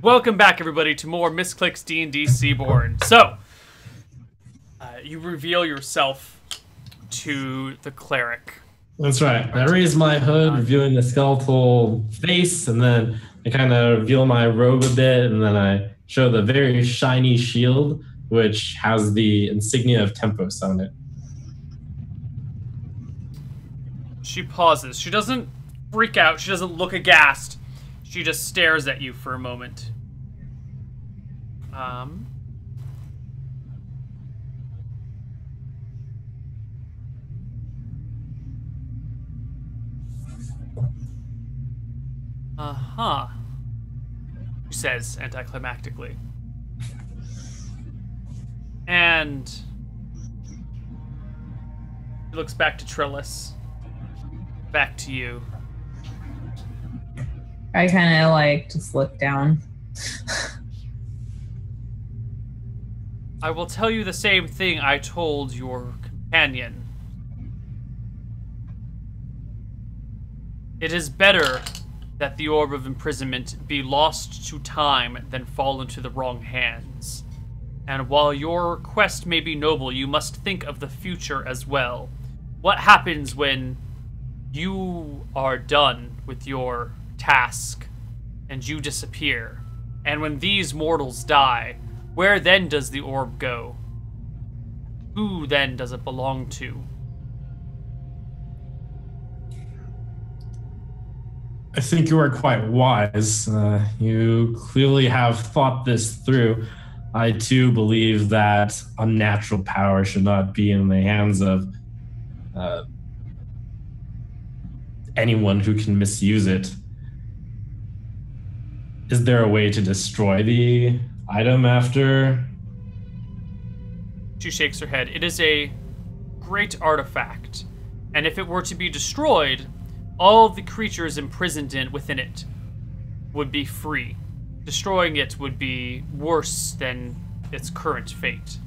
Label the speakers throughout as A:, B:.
A: Welcome back, everybody, to more Misscliks D&D Seaborn. So, you reveal yourself to the cleric.
B: That's right. I raise my hood, revealing the skeletal face, and then I kind of reveal my robe a bit, and then I show the very shiny shield, which has the insignia of Tempos on it.
A: She pauses. She doesn't freak out. She doesn't look aghast. She just stares at you for a moment. Uh-huh. She says anticlimactically. And he looks back to Trillis. Back to you.
C: I kind of like just look down.
A: I will tell you the same thing I told your companion. It is better that the Orb of Imprisonment be lost to time than fall into the wrong hands. And while your quest may be noble, you must think of the future as well. What happens when you are done with your task and you disappear? And when these mortals die, where then does the orb go? Who then does it belong to?
B: I think you are quite wise. You clearly have thought this through. I too believe that unnatural power should not be in the hands of anyone who can misuse it. Is there a way to destroy the item after?
A: She shakes her head. It is a great artifact, and if it were to be destroyed, all the creatures imprisoned within it would be free. Destroying it would be worse than its current fate.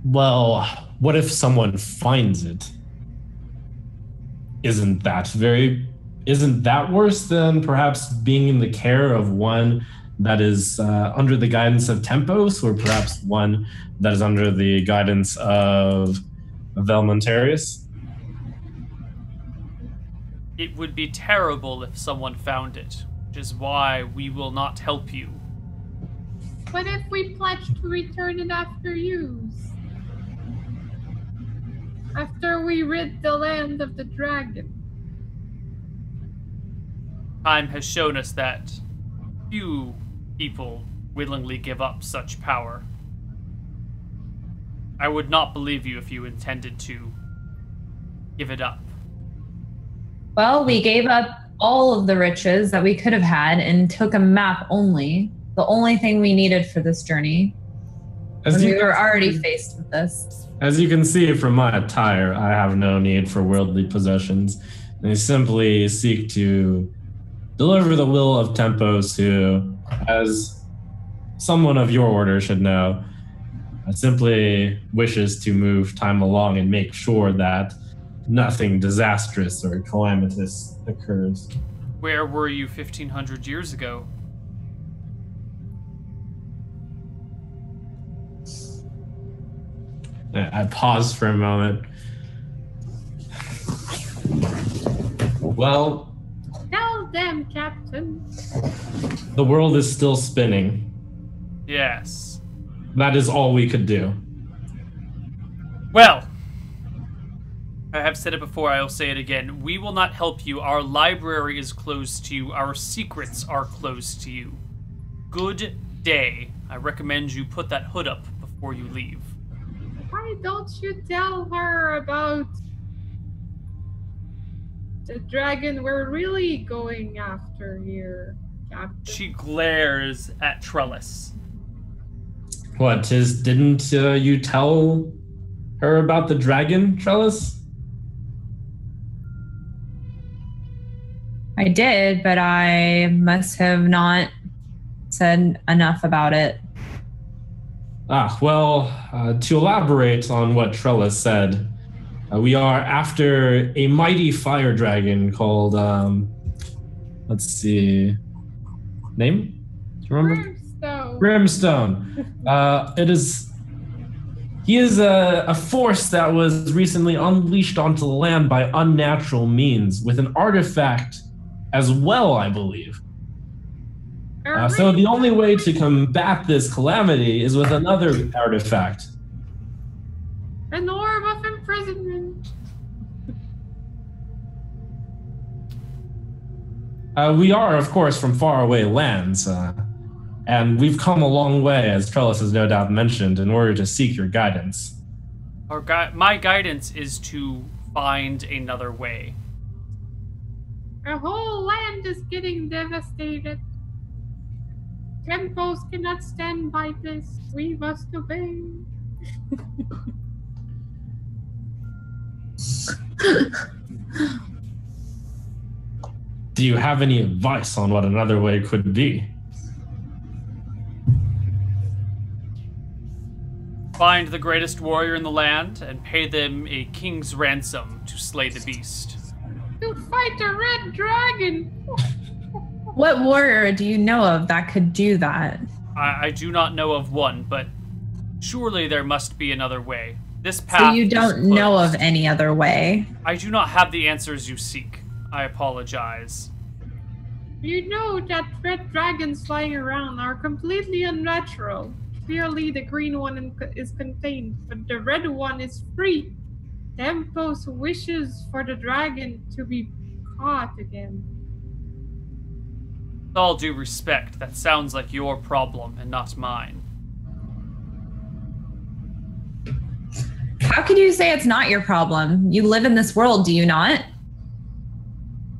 B: Well, what if someone finds it? Isn't that worse than perhaps being in the care of one that is under the guidance of Tempos, or perhaps one that is under the guidance of Velmontarius?
A: It would be terrible if someone found it, which is why we will not help you.
D: What if we pledge to return it after use? After we rid the land of the dragon?
A: Time has shown us that few people willingly give up such power. I would not believe you if you intended to give it up.
C: Well, we gave up all of the riches that we could have had and took a map only. The only thing we needed for this journey. We were already faced with this.
B: As you can see from my attire, I have no need for worldly possessions. I simply seek to deliver the will of Tempos, who, as someone of your order should know, simply wishes to move time along and make sure that nothing disastrous or calamitous occurs.
A: Where were you 1,500 years ago?
B: I pause for a moment. Well,
D: Tell them, Captain.
B: the world is still spinning.
A: Yes.
B: That is all we could do.
A: Well, I have said it before, I will say it again. We will not help you. Our library is closed to you. Our secrets are closed to you. Good day. I recommend you put that hood up before you leave.
D: Why don't you tell her about the dragon we're really going after here, Captain?
A: She glares at Trellis.
B: What, didn't you tell her about the dragon, Trellis?
C: I did, but I must have not said enough about it.
B: To elaborate on what Trellis said, we are after a mighty fire dragon called, let's see, name? Remember?
D: Brimstone.
B: Brimstone. He is a force that was recently unleashed onto the land by unnatural means with an artifact as well, I believe. So the only way to combat this calamity is with another artifact.
D: An orb of imprisonment.
B: We are, of course, from faraway lands, and we've come a long way, as Trellis has no doubt mentioned, in order to seek your guidance.
A: My guidance is to find another way.
D: Our whole land is getting devastated. Tempos cannot stand by this. We must obey.
B: Do you have any advice on what another way could be?
A: Find the greatest warrior in the land and pay them a king's ransom to slay the beast.
D: To fight a red dragon.
C: What warrior do you know of that could do that?
A: I do not know of one, but surely there must be another way. This path.
C: So you don't know of any other way?
A: I do not have the answers you seek. I apologize.
D: You know that red dragons flying around are completely unnatural. Clearly the green one is contained, but the red one is free. Tempos wishes for the dragon to be caught again.
A: With all due respect, that sounds like your problem and not mine.
C: How could you say it's not your problem? You live in this world, do you not?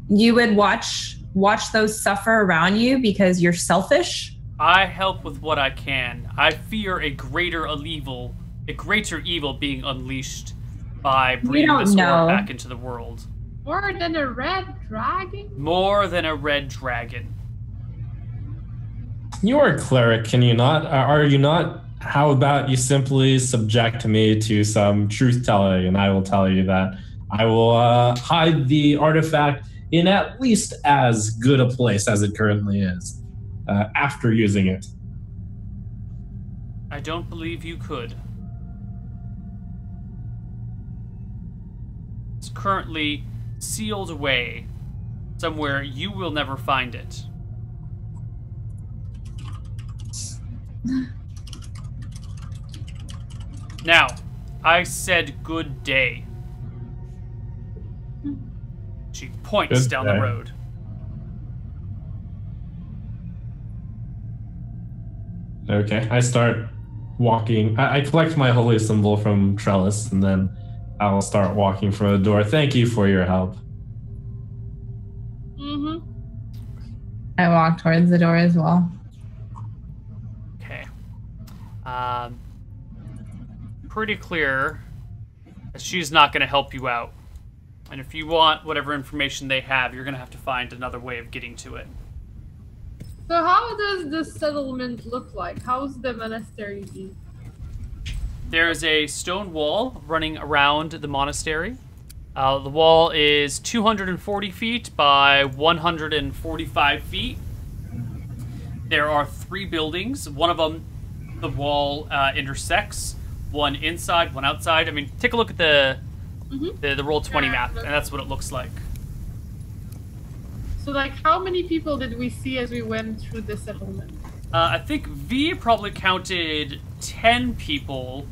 C: You would watch those suffer around you because you're selfish?
A: I help with what I can. I fear a greater evil being unleashed by bringing this orb back into the world.
D: More than a red dragon?
A: More than a red dragon.
B: You are a cleric, can you not? Are you not? How about you simply subject me to some truth-telling, and I will tell you that I will hide the artifact in at least as good a place as it currently is after using it.
A: I don't believe you could. It's currently sealed away somewhere you will never find it. Now, I said good day. She points down the road.
B: Okay, I start walking. I collect my holy symbol from Trellis, and then I'll start walking for the door. Thank you for your help.
D: Mm-hmm.
C: I walk towards the door as well.
A: Okay. Pretty clear that she's not going to help you out. And if you want whatever information they have, you're going to have to find another way of getting to it.
D: So how does the settlement look like? How's the monastery be?
A: There's a stone wall running around the monastery. The wall is 240 feet by 145 feet. There are 3 buildings. One of them, the wall intersects. One inside, one outside. I mean, take a look at the Roll20 map, and that's what it looks like.
D: So, like, how many people did we see as we went through the settlement?
A: I think V probably counted 10 people,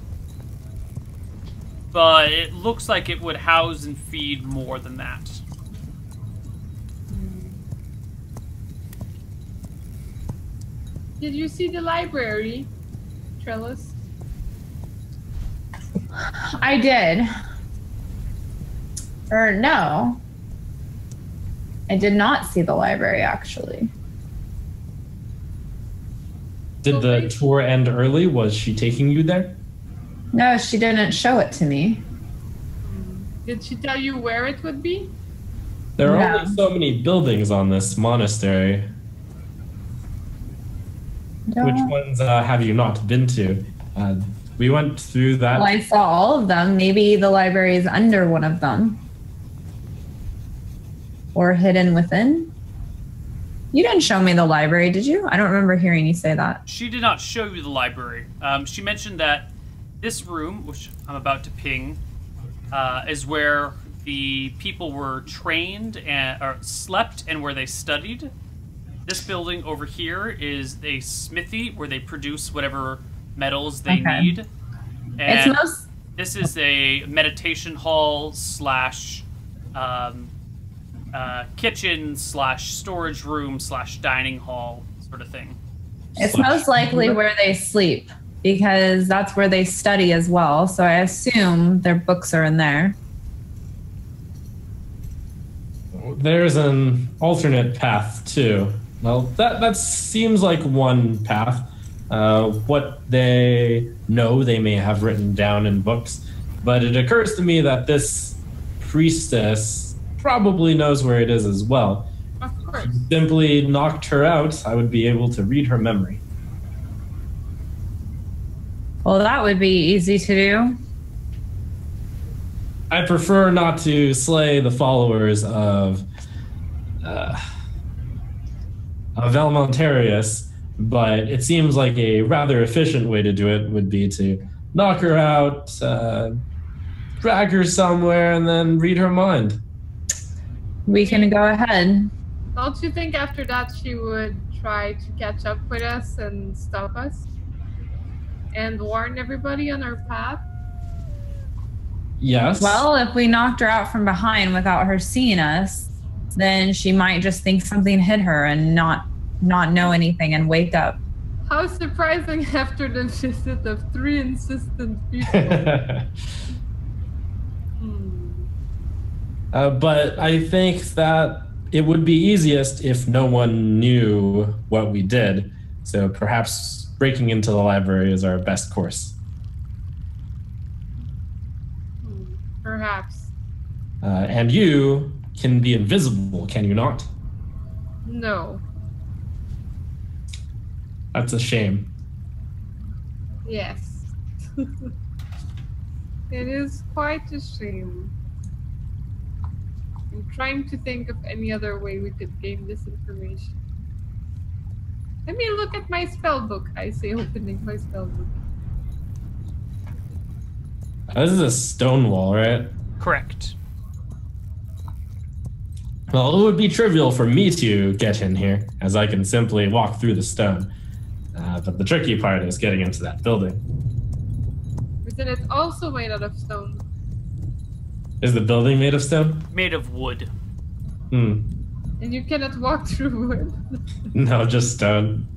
A: but it looks like it would house and feed more than that.
D: Did you see the library, Trellis?
C: I did. Or no. I did not see the library, actually.
B: Did the tour end early? Was she taking you there?
C: No, she didn't show it to me.
D: Did she tell you where it would be?
B: There are only so many buildings on this monastery. Which ones have you not been to? We went through that.
C: Well, I saw all of them. Maybe the library is under one of them. Or hidden within. You didn't show me the library, did you? I don't remember hearing you say that.
A: She did not show you the library. She mentioned that this room, which I'm about to ping, is where the people were trained or slept and where they studied. This building over here is a smithy where they produce whatever metals they need. And this is a meditation hall slash kitchen slash storage room slash dining hall sort of thing.
C: It's most likely where they sleep because that's where they study as well. So I assume their books are in there.
B: There's an alternate path too. Well, that seems like one path. What they know they may have written down in books, but it occurs to me that this priestess probably knows where it is as well.
D: Of course.
B: If you simply knocked her out, I would be able to read her memory.
C: Well, that would be easy to do.
B: I prefer not to slay the followers of Valmontarius, but it seems like a rather efficient way to do it would be to knock her out, drag her somewhere, and then read her mind.
C: We can go ahead.
D: Don't you think after that she would try to catch up with us and stop us? And warn everybody on our path?
B: Yes.
C: Well, if we knocked her out from behind without her seeing us, then she might just think something hit her and not know anything and wake up.
D: How surprising after the visit of 3 insistent people.
B: But I think that it would be easiest if no one knew what we did. So perhaps breaking into the library is our best course.
D: Perhaps.
B: And you can be invisible, can you not?
D: No.
B: That's a shame.
D: Yes. It is quite a shame. I'm trying to think of any other way we could gain this information. Let me look at my spell book, I say, opening my spell book.
B: This is a stone wall, right?
A: Correct.
B: Well, it would be trivial for me to get in here, as I can simply walk through the stone. But the tricky part is getting into that building.
D: Isn't it also made out of stone?
B: Is the building made of stone?
A: Made of wood.
D: And you cannot walk through wood?
B: No, just stone.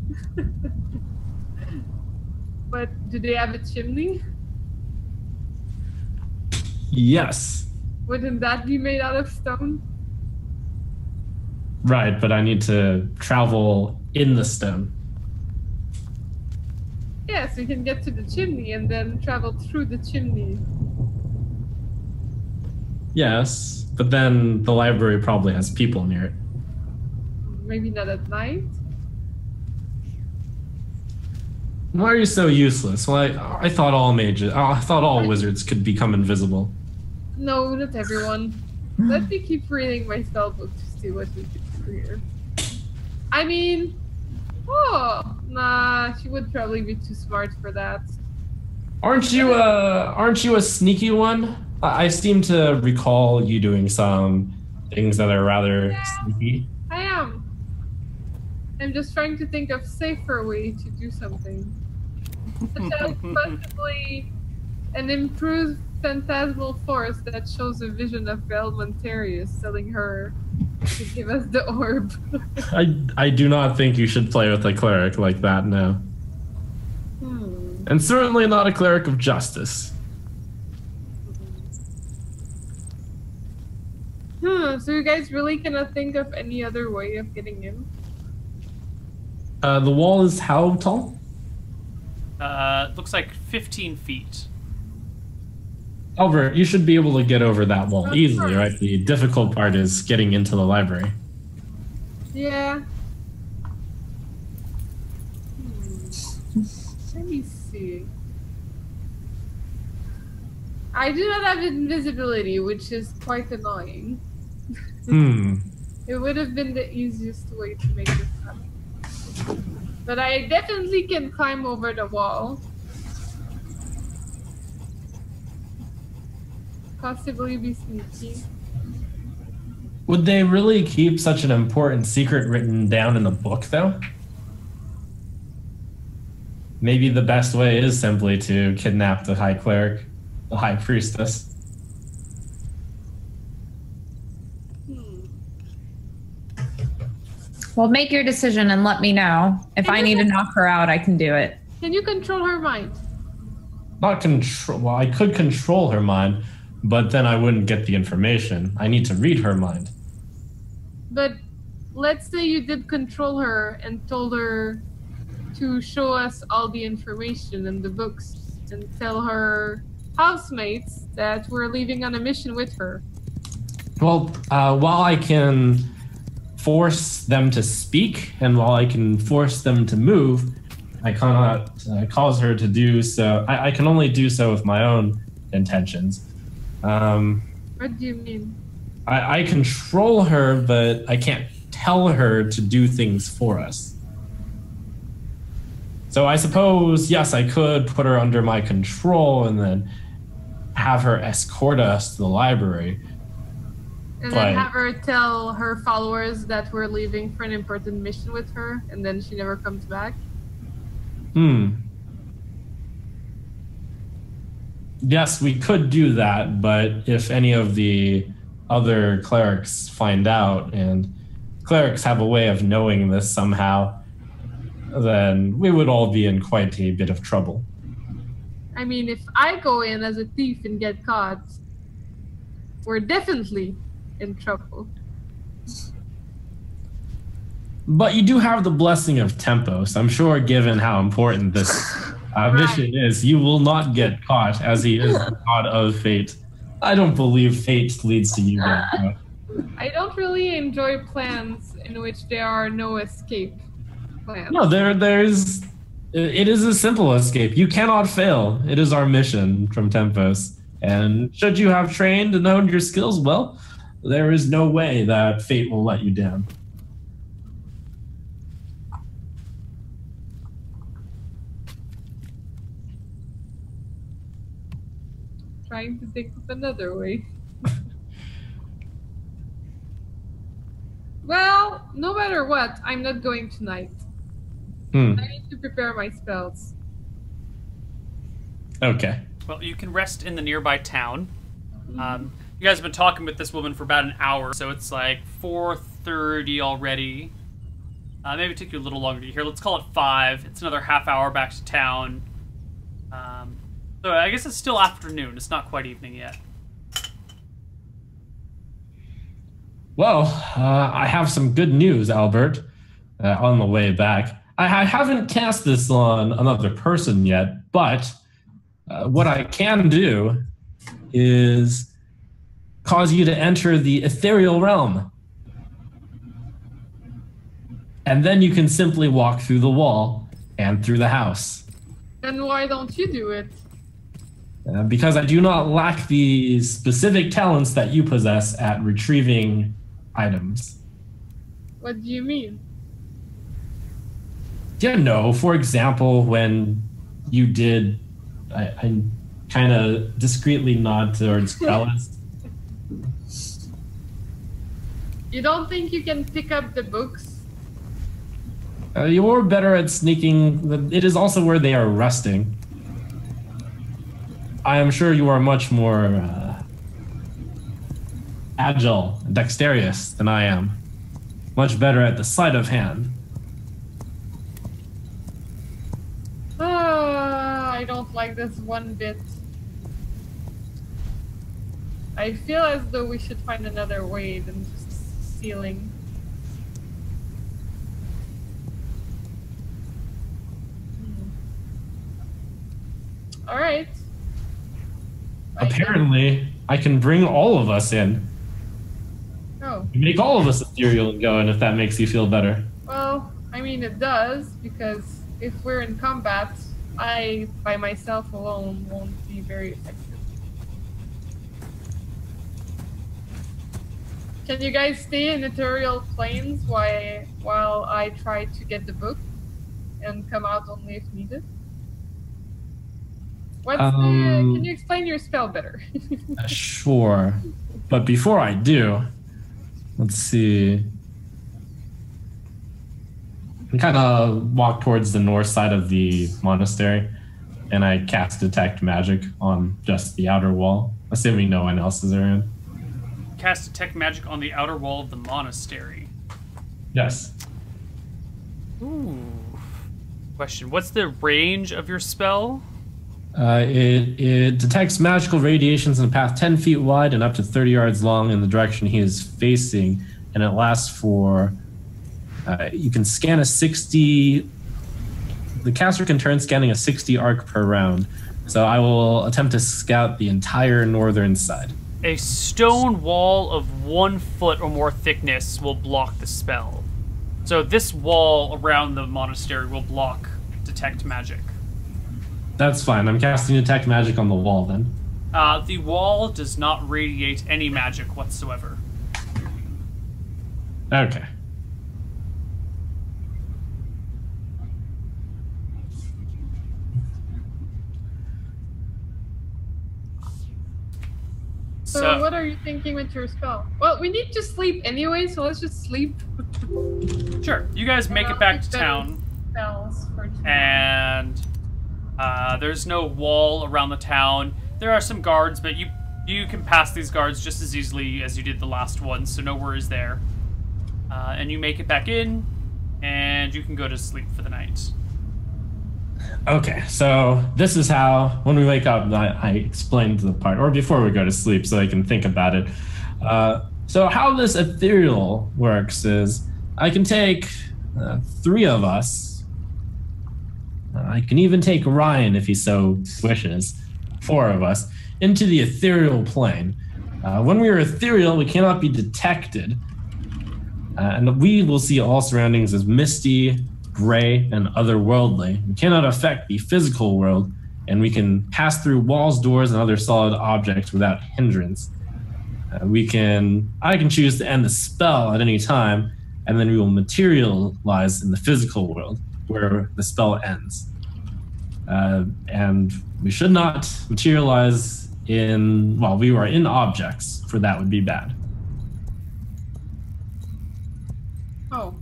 D: But do they have a chimney?
B: Yes.
D: Wouldn't that be made out of stone?
B: Right, but I need to travel in the stone.
D: Yes, you can get to the chimney and then travel through the chimney.
B: Yes, but then the library probably has people near it.
D: Maybe not at night?
B: Why are you so useless? Well, I thought all mages, I thought all wizards could become invisible.
D: No, not everyone. Let me keep reading my spell book to see what we could clear. I mean, nah, she would probably be too smart for that.
B: Aren't you a sneaky one? I seem to recall you doing some things that are rather sneaky.
D: I am. I'm just trying to think of safer way to do something. Such as possibly an improved phantasmal force that shows a vision of Valmontarius telling her to give us the orb.
B: I do not think you should play with a cleric like that, no. And certainly not a cleric of justice.
D: So you guys really cannot think of any other way of getting in?
B: The wall is how tall?
A: Looks like 15 feet.
B: Albert, you should be able to get over that wall easily, right? The difficult part is getting into the library.
D: Yeah. Let me see. I do not have invisibility, which is quite annoying. It would have been the easiest way to make this happen. But I definitely can climb over the wall. Possibly be sneaky.
B: Would they really keep such an important secret written down in a book, though? Maybe the best way is simply to kidnap the High Cleric, the High Priestess.
C: Well, make your decision and let me know. If I need to knock her out, I can do it.
D: Can you control her mind?
B: Not control. Well, I could control her mind, but then I wouldn't get the information. I need to read her mind.
D: But let's say you did control her and told her to show us all the information in the books and tell her housemates that we're leaving on a mission with her.
B: Well, while I can force them to speak and while I can force them to move, I cannot cause her to do so. I can only do so with my own intentions.
D: What do you mean?
B: I control her, but I can't tell her to do things for us. So I suppose, yes, I could put her under my control and then have her escort us to the library.
D: And then have her tell her followers that we're leaving for an important mission with her, and then she never comes back?
B: Yes, we could do that, but if any of the other clerics find out, and clerics have a way of knowing this somehow, then we would all be in quite a bit of trouble.
D: I mean, if I go in as a thief and get caught, we're definitely in trouble.
B: But you do have the blessing of Tempos. I'm sure, given how important this mission is, you will not get caught, as he is the god of fate. I don't believe fate leads to you getting caught.
D: I don't really enjoy plans in which there are no escape plans.
B: No, there's. It is a simple escape. You cannot fail. It is our mission from Tempos. And should you have trained and honed your skills, well, there is no way that fate will let you down.
D: Trying to think of another way. Well, no matter what, I'm not going tonight. I need to prepare my spells.
B: Okay.
A: Well, you can rest in the nearby town. You guys have been talking with this woman for about an hour, so it's like 4:30 already. Maybe it took you a little longer to get here. Let's call it 5. It's another half hour back to town. So I guess it's still afternoon. It's not quite evening yet.
B: Well, I have some good news, Albert, on the way back. I haven't cast this on another person yet, but what I can do is cause you to enter the ethereal realm. And then you can simply walk through the wall and through the house.
D: Then why don't you do it?
B: Because I do not lack the specific talents that you possess at retrieving items.
D: What do you mean?
B: You know, for example, when you did, I kind of discreetly nod towards Bellis.
D: You don't think you can pick up the books?
B: You're better at sneaking. It is also where they are resting. I am sure you are much more agile and dexterous than I am. Much better at the sleight of hand.
D: I don't like this one bit. I feel as though we should find another way than just stealing. Alright.
B: Apparently, I can bring all of us in.
D: Oh.
B: Make all of us ethereal and go, and if that makes you feel better.
D: Well, I mean it does, because if we're in combat, I, by myself alone, won't be very effective. Can you guys stay in ethereal planes while I try to get the book and come out only if needed? Can you explain your spell better?
B: Sure. But before I do, let's see. I kind of walk towards the north side of the monastery, and I cast Detect Magic on just the outer wall, assuming no one else is around.
A: Cast Detect Magic on the outer wall of the monastery.
B: Yes.
A: Ooh. Question, what's the range of your spell?
B: It detects magical radiations in a path 10 feet wide and up to 30 yards long in the direction he is facing, and it lasts for... you can scan a 60... The caster can turn scanning a 60 arc per round, so I will attempt to scout the entire northern side.
A: A stone wall of 1 foot or more thickness will block the spell. So this wall around the monastery will block Detect Magic.
B: That's fine. I'm casting Detect Magic on the wall then.
A: The wall does not radiate any magic whatsoever.
B: Okay.
D: So what are you thinking with your spell? Well, we need to sleep anyway, so let's just sleep.
A: Sure. You guys make it back to town. And there's no wall around the town. There are some guards, but you can pass these guards just as easily as you did the last one, so no worries there. And you make it back in, and you can go to sleep for the night.
B: Okay, so this is how, when we wake up, I explained the part, or before we go to sleep so I can think about it. So how this ethereal works is I can take 3 of us. I can even take Ryan if he so wishes, 4 of us, into the ethereal plane. When we are ethereal, we cannot be detected. And we will see all surroundings as misty, gray, and otherworldly. We cannot affect the physical world, and we can pass through walls, doors, and other solid objects without hindrance. I can choose to end the spell at any time, and then we will materialize in the physical world where the spell ends. And we should not materialize while we are in objects, for that would be bad.
D: Oh.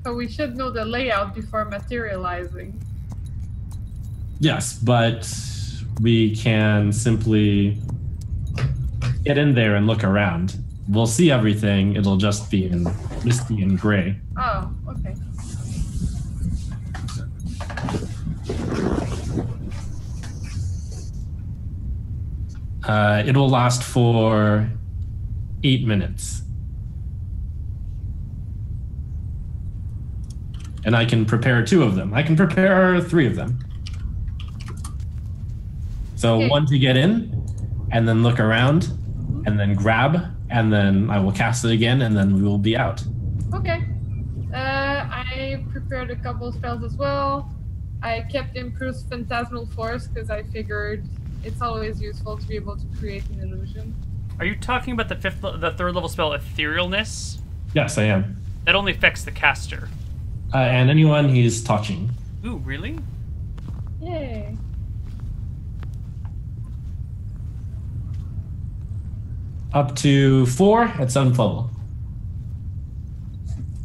D: So we should know the layout before materializing.
B: Yes, but we can simply get in there and look around. We'll see everything. It'll just be in misty and gray.
D: Oh, okay.
B: It will last for 8 minutes. And I can prepare 2 of them. I can prepare 3 of them. So
D: okay.
B: 1 to get in, and then look around, and then grab, and then I will cast it again, and then we will be out.
D: Okay. I prepared a couple spells as well. I kept Improved Phantasmal Force because I figured it's always useful to be able to create an illusion.
A: Are you talking about the 3rd level spell Etherealness?
B: Yes, I am.
A: That only affects the caster.
B: And anyone he's touching.
A: Ooh, really?
D: Yay.
B: Up to 4 at 7th level.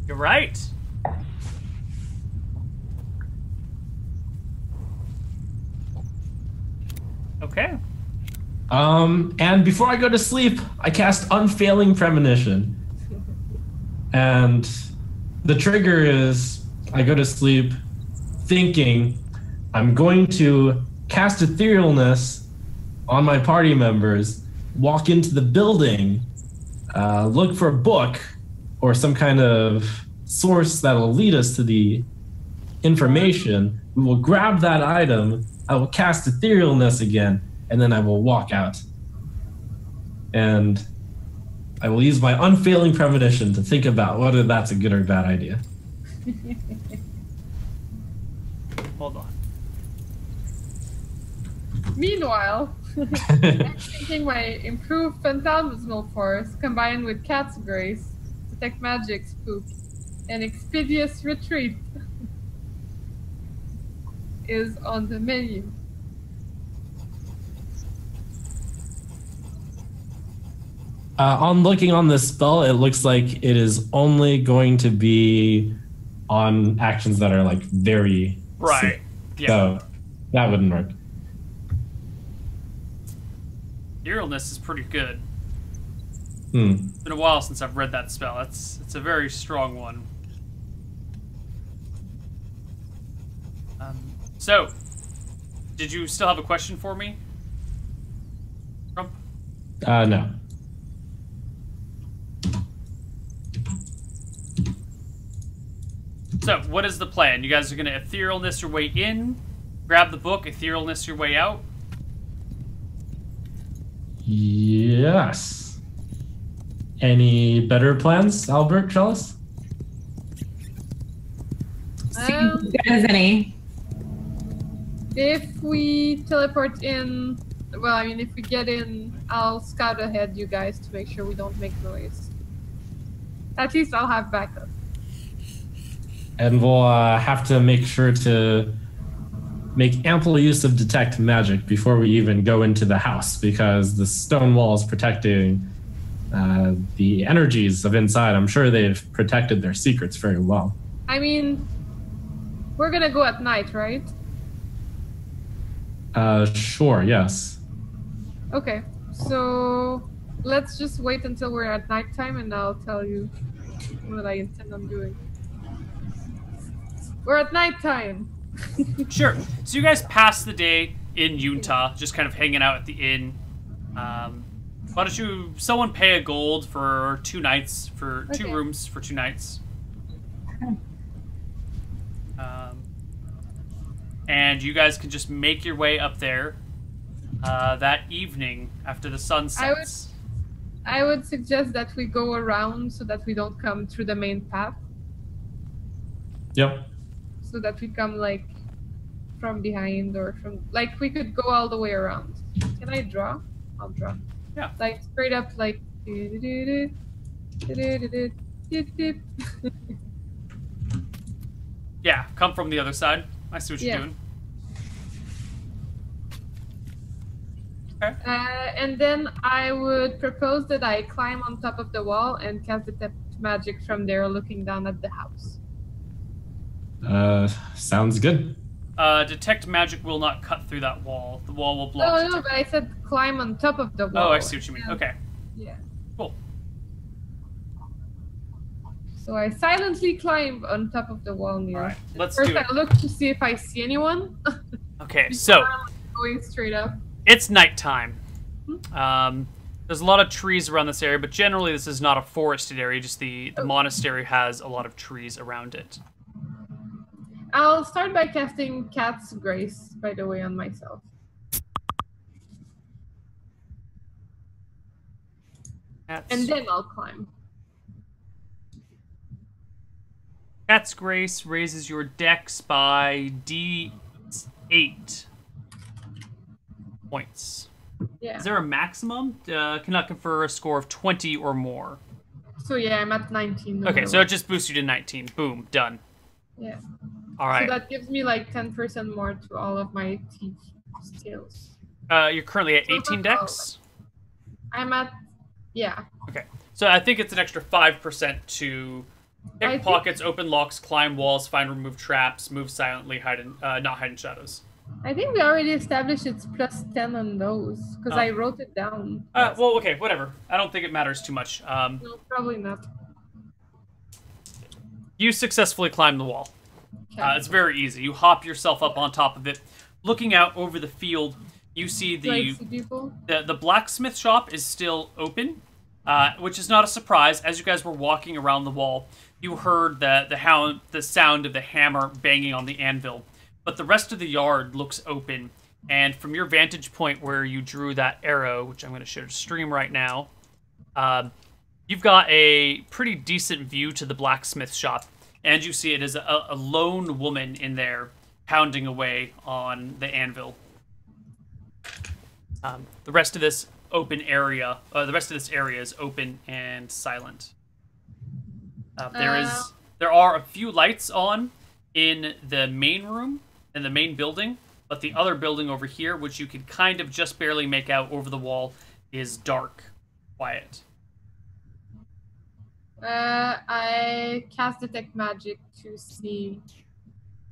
A: You're right. Okay.
B: And before I go to sleep, I cast Unfailing Premonition. And the trigger is I go to sleep thinking I'm going to cast Etherealness on my party members, walk into the building, look for a book or some kind of source that will lead us to the information. We will grab that item, I will cast Etherealness again, and then I will walk out. And I will use my Unfailing Premonition to think about whether that's a good or bad idea.
A: Hold on.
D: Meanwhile, I'm thinking my improved phantasmal force combined with cat's grace, detect magic, spook, and expeditious retreat is on the menu.
B: On looking on this spell, it looks like it is only going to be on actions that are like very
A: Right.
B: sick.
A: Yeah.
B: So that wouldn't work.
A: Etherealness is pretty good.
B: Hmm.
A: It's been a while since I've read that spell. It's a very strong one. So, did you still have a question for me, Trump?
B: No.
A: So, what is the plan? You guys are going to etherealness your way in, grab the book, etherealness your way out?
B: Yes. Any better plans, Albert Chalice?
C: As good as any.
D: If we teleport in, well, I mean, if we get in, I'll scout ahead you guys to make sure we don't make noise. At least I'll have backup.
B: And we'll have to make sure to make ample use of detect magic before we even go into the house, because the stone wall is protecting the energies of inside. I'm sure they've protected their secrets very well.
D: I mean, we're gonna go at night, right?
B: Sure, yes.
D: Okay, so let's just wait until we're at nighttime and I'll tell you what I intend on doing. We're at nighttime.
A: Sure. So you guys pass the day in Utah, just kind of hanging out at the inn. Why don't you, someone pay a gold for 2 nights, for 2 rooms for 2 nights. And you guys can just make your way up there that evening after the sun sets.
D: I would suggest that we go around so that we don't come through the main path.
B: Yep.
D: So that we come like from behind or from, like, we could go all the way around. Can I draw? I'll draw.
A: Yeah.
D: Like straight up, like.
A: Yeah, come from the other side. I see what you're doing. Okay.
D: And then I would propose that I climb on top of the wall and cast detect magic from there, looking down at the house.
B: Sounds good.
A: Detect magic will not cut through that wall. The wall will block.
D: No, but I said climb on top of the wall.
A: Oh, I see what you mean. Okay.
D: Yeah.
A: Cool.
D: So I silently climb on top of the wall near.
A: All right, let's
D: First
A: do it.
D: I look to see if I see anyone.
A: Okay, so
D: Going straight up.
A: it's nighttime. There's a lot of trees around this area, but generally this is not a forested area. Just the monastery has a lot of trees around it.
D: I'll start by casting Cat's Grace, by the way, on myself. And then I'll climb.
A: Cat's Grace raises your dex by D8 points.
D: Yeah.
A: Is there a maximum? Cannot confer a score of 20 or more.
D: So yeah, I'm at 19. No
A: Okay,
D: matter
A: so
D: what.
A: it just boosts you to 19. Boom, done.
D: Yeah.
A: All right.
D: So that gives me like 10% more to all of my teeth skills.
A: You're currently at
D: So
A: 18
D: that's all.
A: dex?
D: I'm at, yeah.
A: Okay. So I think it's an extra 5% to
D: I
A: pick
D: think-
A: pockets, open locks, climb walls, find and remove traps, move silently, not hide in shadows.
D: I think we already established it's plus 10 on those, because
A: Oh.
D: I wrote it down.
A: Well, okay, whatever. I don't think it matters too much.
D: No, probably not.
A: You successfully climb the wall.
D: Okay.
A: It's very easy. You hop yourself up on top of it. Looking out over the field, you see
D: Do I see people?
A: the blacksmith shop is still open, which is not a surprise. As you guys were walking around the wall, you heard the sound of the hammer banging on the anvil. But the rest of the yard looks open, and from your vantage point where you drew that arrow, which I'm going to show to stream right now, you've got a pretty decent view to the blacksmith shop, and you see it is a lone woman in there pounding away on the anvil. The rest of this open area, the rest of this area is open and silent. There are a few lights on in the main room, in the main building, but the other building over here, which you can kind of just barely make out over the wall, is dark, quiet.
D: I cast detect magic to see.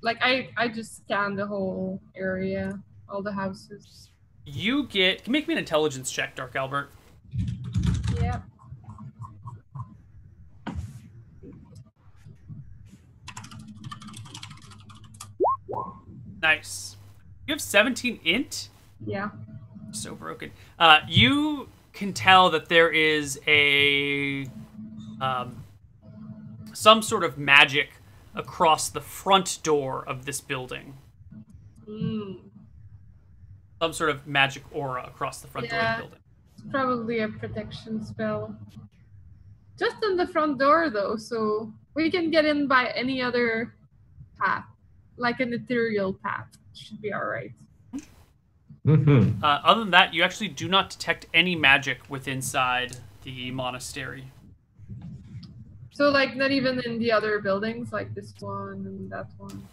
D: Like I just scan the whole area, all the houses.
A: You make me an intelligence check, Dark Albert.
D: Yeah.
A: Nice. You have 17 int?
D: Yeah.
A: So broken. You can tell that there is some sort of magic across the front door of this building. Some sort of magic aura across the front door of the building.
D: It's probably a protection spell. Just on the front door, though, so we can get in by any other path, like an ethereal path. Should be all right.
A: Other than that, you actually do not detect any magic within inside the monastery.
D: So, like, not even in the other buildings, like this one and that one?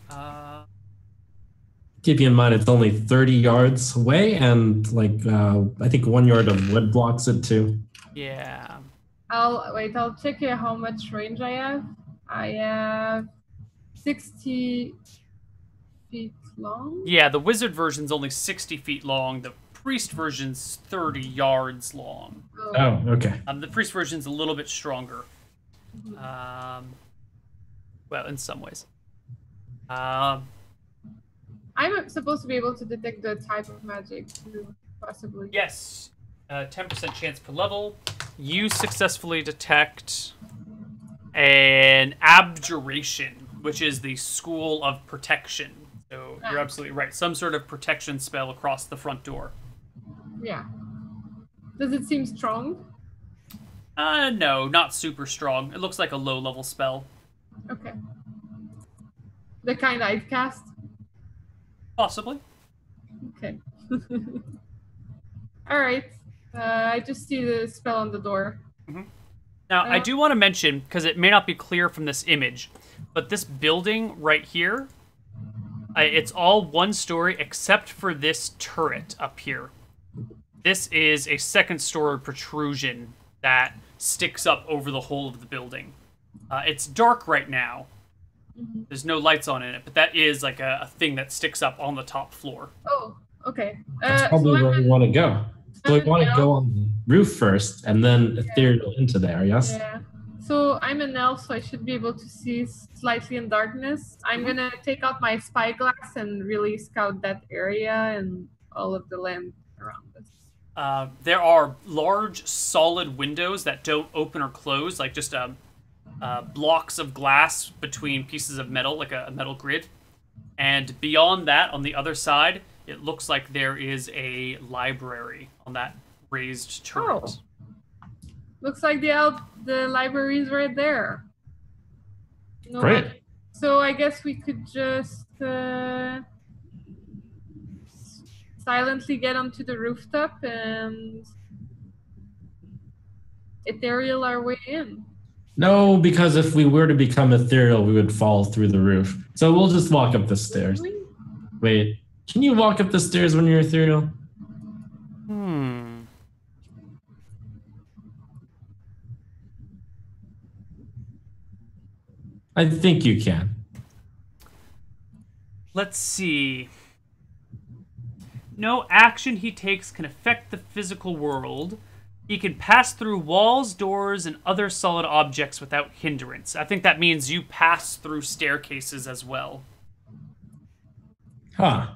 B: Keep in mind, it's only 30 yards away, and, like, I think 1 yard of wood blocks it, too.
A: Yeah.
D: I'll check here how much range I have. I have 60 feet long.
A: Yeah, the wizard version's only 60 feet long. The priest version's 30 yards long.
B: Oh, okay.
A: The priest version's a little bit stronger. Well, in some ways.
D: I'm supposed to be able to detect the type of magic, too, possibly.
A: Yes. 10% chance per level. You successfully detect an abjuration, which is the school of protection. So you're absolutely right. Some sort of protection spell across the front door.
D: Yeah. Does it seem strong?
A: No, not super strong. It looks like a low-level spell.
D: Okay. The kind I'd cast?
A: Possibly.
D: Okay. All right. I just see the spell on the door.
A: Now, I do want to mention, because it may not be clear from this image, but this building right here, it's all one story except for this turret up here. This is a second-story protrusion that sticks up over the whole of the building. It's dark right now. There's no lights on in it, but that is like a thing that sticks up on the top floor.
D: Oh, okay.
B: That's probably where we want to go. So we want to go on the roof first, and then ethereal into there, yes?
D: Yeah. So I'm an elf, so I should be able to see slightly in darkness. I'm going to take out my spyglass and really scout that area and all of the land around us.
A: There are large, solid windows that don't open or close, like just blocks of glass between pieces of metal, like a metal grid. And beyond that, on the other side, it looks like there is a library on that raised turret.
D: Oh. Looks like the library's right there.
B: Great.
D: So I guess we could just silently get onto the rooftop and ethereal our way in.
B: No, because if we were to become ethereal, we would fall through the roof. So we'll just walk up the stairs.
D: Really?
B: Wait, can you walk up the stairs when you're ethereal? I think you can.
A: Let's see. No action he takes can affect the physical world. He can pass through walls, doors, and other solid objects without hindrance. I think that means you pass through staircases as well.
B: Huh.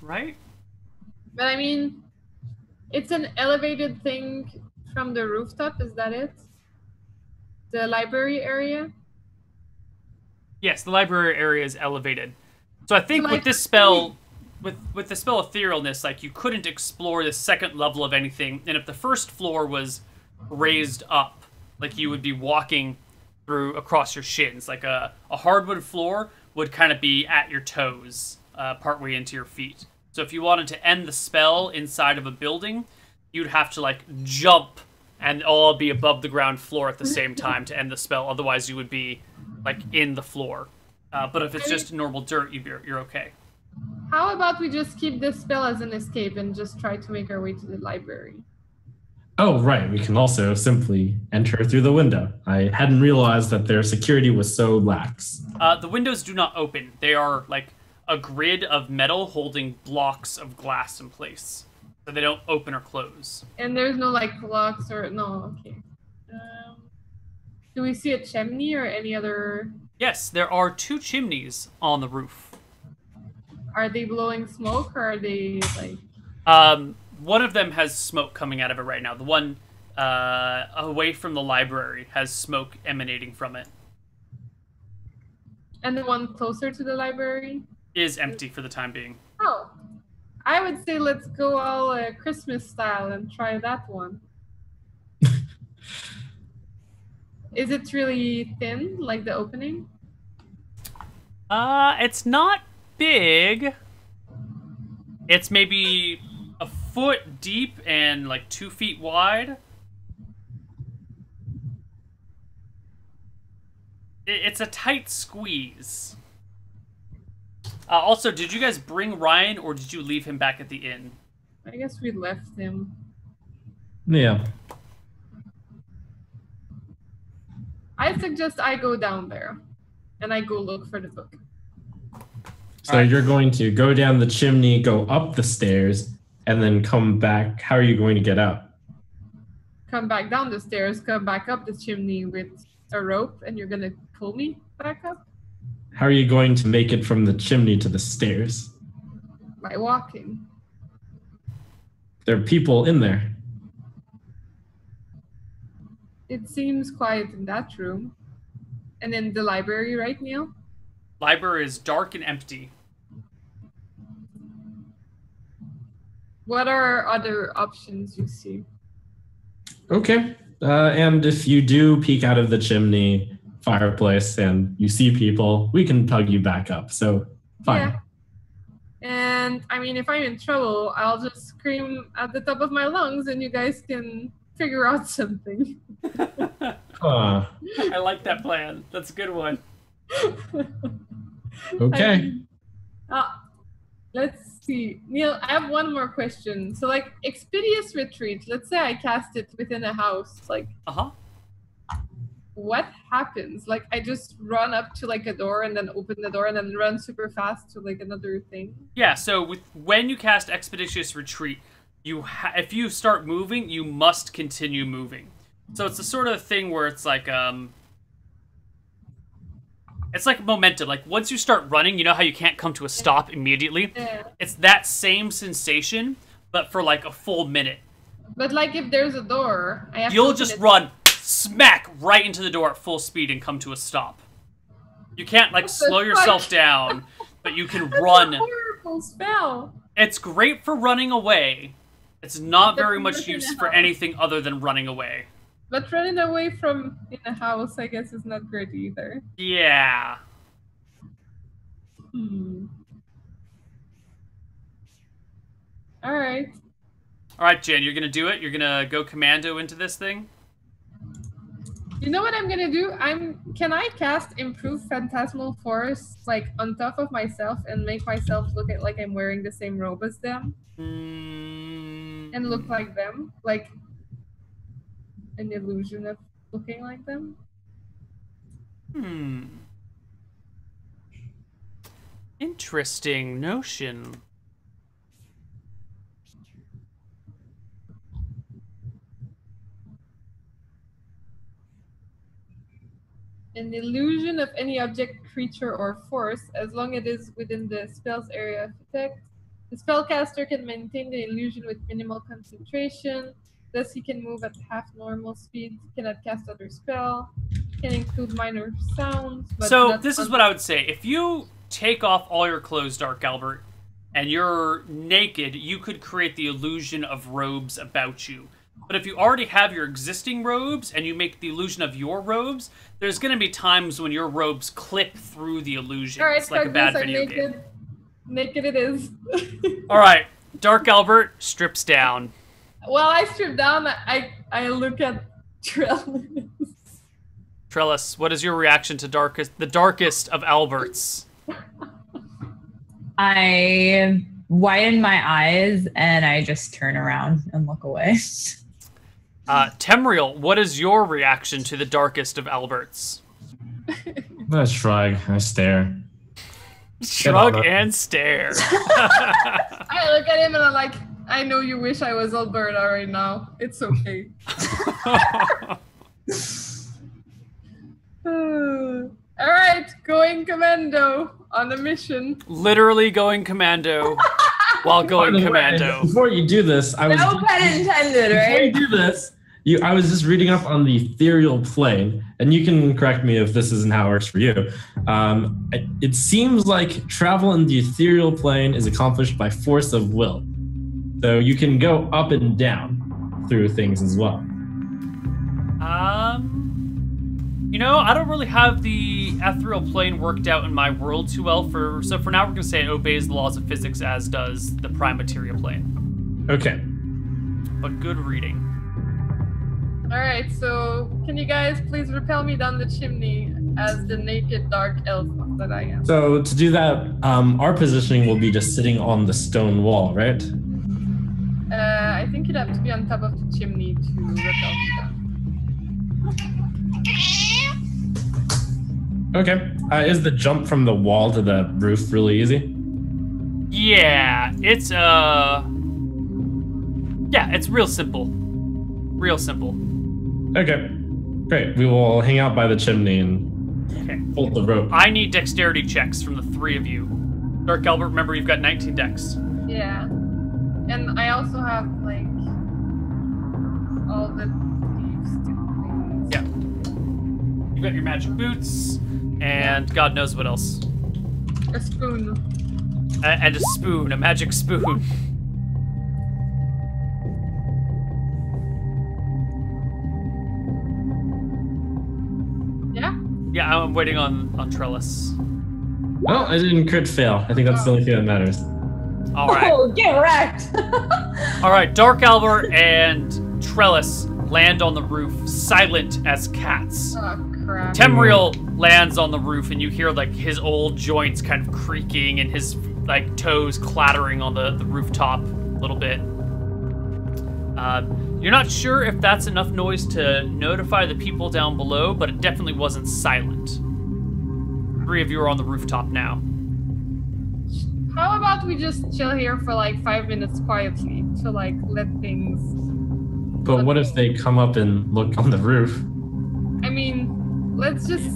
A: Right?
D: But I mean, it's an elevated thing from the rooftop, is that it? The library area?
A: Yes, the library area is elevated. So I think
D: So,
A: with this spell, with the spell etherealness, like you couldn't explore the second level of anything, and if the first floor was raised up, like you would be walking through across your shins, like a hardwood floor would kind of be at your toes. partway into your feet. So if you wanted to end the spell inside of a building, you'd have to like jump and all be above the ground floor at the same time to end the spell. Otherwise, you would be like in the floor. But if it's just normal dirt, you're okay.
D: How about we just keep this spell as an escape and just try to make our way to the library?
B: Oh, right. We can also simply enter through the window. I hadn't realized that their security was so lax.
A: The windows do not open. They are like a grid of metal holding blocks of glass in place. So they don't open or close.
D: And there's no like locks or no, okay. Do we see a chimney or any other?
A: Yes, there are 2 chimneys on the roof.
D: Are they blowing smoke or are they like?
A: One of them has smoke coming out of it right now. The one away from the library has smoke emanating from it.
D: And the one closer to the library?
A: Is empty for the time being.
D: Oh. I would say let's go all Christmas style and try that one. Is it really thin, like the opening?
A: It's not big. It's maybe a foot deep and like 2 feet wide. It's a tight squeeze. Also, did you guys bring Ryan or did you leave him back at the inn?
D: I guess we left him.
B: Yeah.
D: I suggest I go down there and I go look for the book.
B: So you're going to go down the chimney, go up the stairs, and then come back. How are you going to get out?
D: Come back down the stairs, come back up the chimney with a rope, and you're going to pull me back up?
B: How are you going to make it from the chimney to the stairs?
D: By walking.
B: There are people in there.
D: It seems quiet in that room. And in the library, right, Neil?
A: Library is dark and empty.
D: What are other options you see?
B: Okay. And if you do peek out of the chimney fireplace and you see people, we can tug you back up. So, fine.
D: Yeah. And, I mean, if I'm in trouble, I'll just scream at the top of my lungs and you guys can figure out something.
A: I like that plan. That's a good one.
B: Okay.
D: Let's see. Neil, I have one more question. So, like, Expeditious Retreat, let's say I cast it within a house. Like, what happens? Like, I just run up to, like, a door and then open the door and then run super fast to, like, another thing?
A: Yeah, so when you cast Expeditious Retreat, if you start moving, you must continue moving. So it's the sort of thing where it's like momentum. Like once you start running, you know how you can't come to a stop immediately?
D: Yeah.
A: It's that same sensation, but for like a full minute.
D: But like if there's a door,
A: you'll just run smack right into the door at full speed and come to a stop. You can't like slow yourself down, but you can run.
D: That's a horrible spell.
A: It's great for running away. It's not very much use for anything other than running away.
D: But running away from in a house, I guess, is not great either.
A: Yeah.
D: Alright.
A: Alright, Jen, you're gonna do it? You're gonna go commando into this thing?
D: You know what I'm gonna do? Can I cast Improve Phantasmal Force, like, on top of myself and make myself look like I'm wearing the same robe as them? And look like them? Like, an illusion of looking like them?
A: Interesting notion.
D: An illusion of any object, creature, or force, as long as it is within the spell's area of effect. The spellcaster can maintain the illusion with minimal concentration. Thus, he can move at half normal speed, cannot cast other spell, can include minor sounds. But
A: so this is what I would say. If you take off all your clothes, Dark Albert, and you're naked, you could create the illusion of robes about you. But if you already have your existing robes and you make the illusion of your robes, there's going to be times when your robes clip through the illusion.
D: All right,
A: it's like a bad video game.
D: Naked it is.
A: All right, Dark Albert strips down.
D: While I strip down, I look at Trellis.
A: Trellis, what is your reaction to the darkest of Alberts?
C: I widen my eyes and I just turn around and look away.
A: Temriel, what is your reaction to the darkest of Alberts?
B: I shrug. I stare.
A: Shrug and stare.
D: I look at him and I'm like, I know you wish I was Alberta right now. It's okay. All right, going commando on a mission.
A: Literally going commando while going commando.
B: Before you do this, I was
C: No pun intended, right?
B: Before you do this, I was just reading up on the ethereal plane, and you can correct me if this isn't how it works for you. It seems like travel in the ethereal plane is accomplished by force of will. So you can go up and down through things as well.
A: You know, I don't really have the ethereal plane worked out in my world too well. So for now, we're gonna say it obeys the laws of physics, as does the prime materia plane.
B: Okay.
A: But good reading.
D: All right, so can you guys please repel me down the chimney as the naked dark elf that I am?
B: So to do that, our positioning will be just sitting on the stone wall, right?
D: I think you'd have to be on top of the chimney to repel me down.
B: Okay. Is the jump from the wall to the roof really easy?
A: Yeah, it's real simple. Real simple.
B: Okay. Great. We will hang out by the chimney and hold the rope.
A: I need dexterity checks from the three of you. Dark Albert, remember you've got 19 dex.
D: Yeah. And I also have, like, all the thieves things.
A: Yeah. You've got your magic boots, and God knows what else.
D: A spoon.
A: And a spoon, a magic spoon.
D: Yeah?
A: Yeah, I'm waiting on Trellis.
B: Well, I didn't crit fail. I think that's the only thing that matters.
A: All right.
C: Oh, get wrecked.
A: All right, Dark Albert and Trellis land on the roof, silent as cats.
D: Oh, crap.
A: Temriel lands on the roof, and you hear like his old joints kind of creaking and his like toes clattering on the rooftop a little bit. You're not sure if that's enough noise to notify the people down below, but it definitely wasn't silent. Three of you are on the rooftop now.
D: How about we just chill here for like 5 minutes quietly to like let things...
B: But what if they come up and look on the roof?
D: I mean, let's just...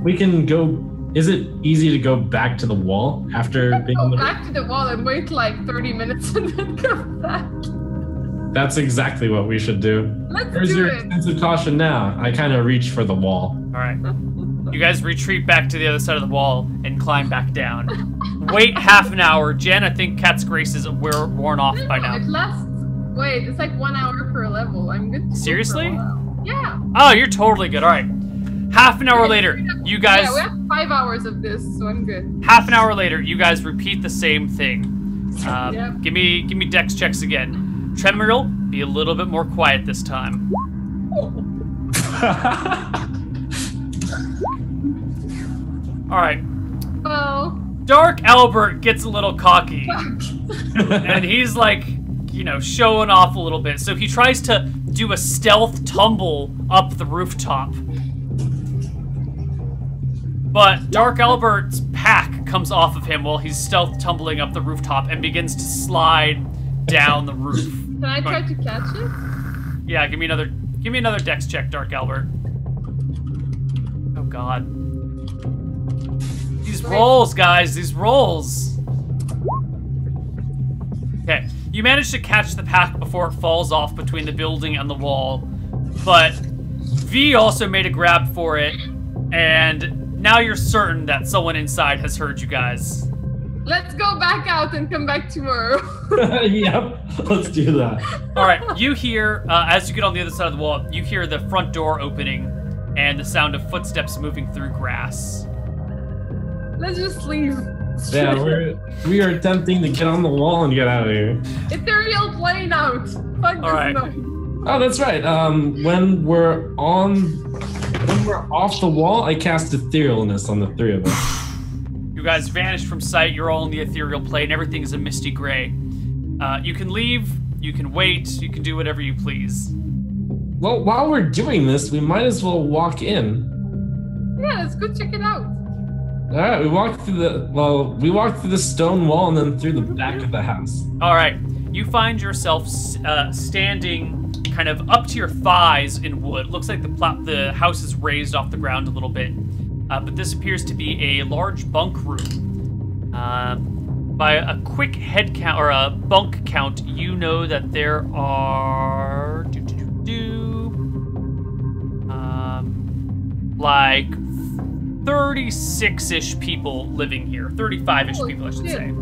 B: We can go... Is it easy to go back to the wall after being on the roof?
D: Go back to the wall and wait like 30 minutes and then come back.
B: That's exactly what we should do.
D: Let's
B: Where's
D: do
B: your
D: it.
B: sense of caution now? I kind of reach for the wall.
A: All right. You guys retreat back to the other side of the wall and climb back down. Wait half an hour. Jen, I think Cat's Grace is worn off by now.
D: It lasts... Wait, it's like 1 hour per level. I'm good to go
A: Seriously?
D: for a while. Yeah.
A: Oh, you're totally good. All right. Half an hour later, you guys...
D: Yeah, we have 5 hours of this, so I'm good.
A: Half an hour later, you guys repeat the same thing.
D: Yep.
A: Give me dex checks again. Temriel, be a little bit more quiet this time. All right.
D: Well...
A: Dark Albert gets a little cocky. And he's like, you know, showing off a little bit. So he tries to do a stealth tumble up the rooftop. But Dark Albert's pack comes off of him while he's stealth tumbling up the rooftop and begins to slide down the roof.
D: Can I try to catch it?
A: Yeah, give me another dex check, Dark Albert. Oh god. These rolls, guys, these rolls. Okay, you manage to catch the pack before it falls off between the building and the wall, but V also made a grab for it, and now you're certain that someone inside has heard you guys.
D: Let's go back out and come back tomorrow.
B: Yep, let's do that.
A: All right, you hear, as you get on the other side of the wall, you hear the front door opening and the sound of footsteps moving through grass.
D: Let's just leave.
B: Yeah, we are attempting to get on the wall and get out of here.
D: Ethereal plane out. Fuck this
A: right.
D: noise.
B: Oh, that's right. When we're off the wall, I cast etherealness on the three of us.
A: You guys vanished from sight. You're all in the ethereal plane. Everything's a misty gray. You can leave. You can wait. You can do whatever you please.
B: Well, while we're doing this, we might as well walk in.
D: Yeah, let's go check it out.
B: All right, we walked through the stone wall and then through the back of the house.
A: All right. You find yourself standing kind of up to your thighs in wood. Looks like the house is raised off the ground a little bit. But this appears to be a large bunk room. By a quick head count or a bunk count, you know that there are like 36-ish people living here. 35-ish people, I should say.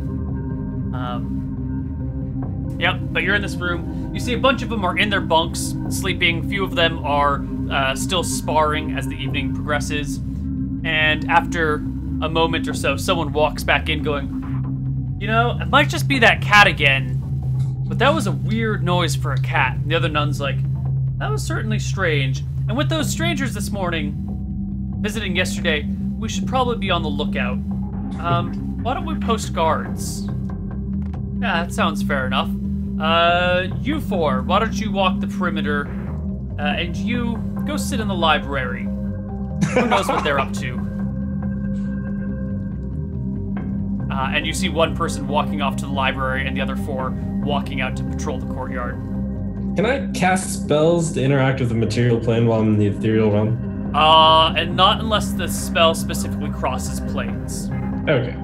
A: Yep, but you're in this room. You see a bunch of them are in their bunks, sleeping. A few of them are still sparring as the evening progresses. And after a moment or so, someone walks back in going, you know, it might just be that cat again, but that was a weird noise for a cat. And the other nun's like, that was certainly strange. And with those strangers this morning, visiting yesterday, we should probably be on the lookout. Why don't we post guards? Yeah, that sounds fair enough. You four, why don't you walk the perimeter, and you go sit in the library. Who knows what they're up to? And you see one person walking off to the library and the other four walking out to patrol the courtyard.
B: Can I cast spells to interact with the material plane while I'm in the ethereal realm?
A: And not unless the spell specifically crosses planes.
B: Okay.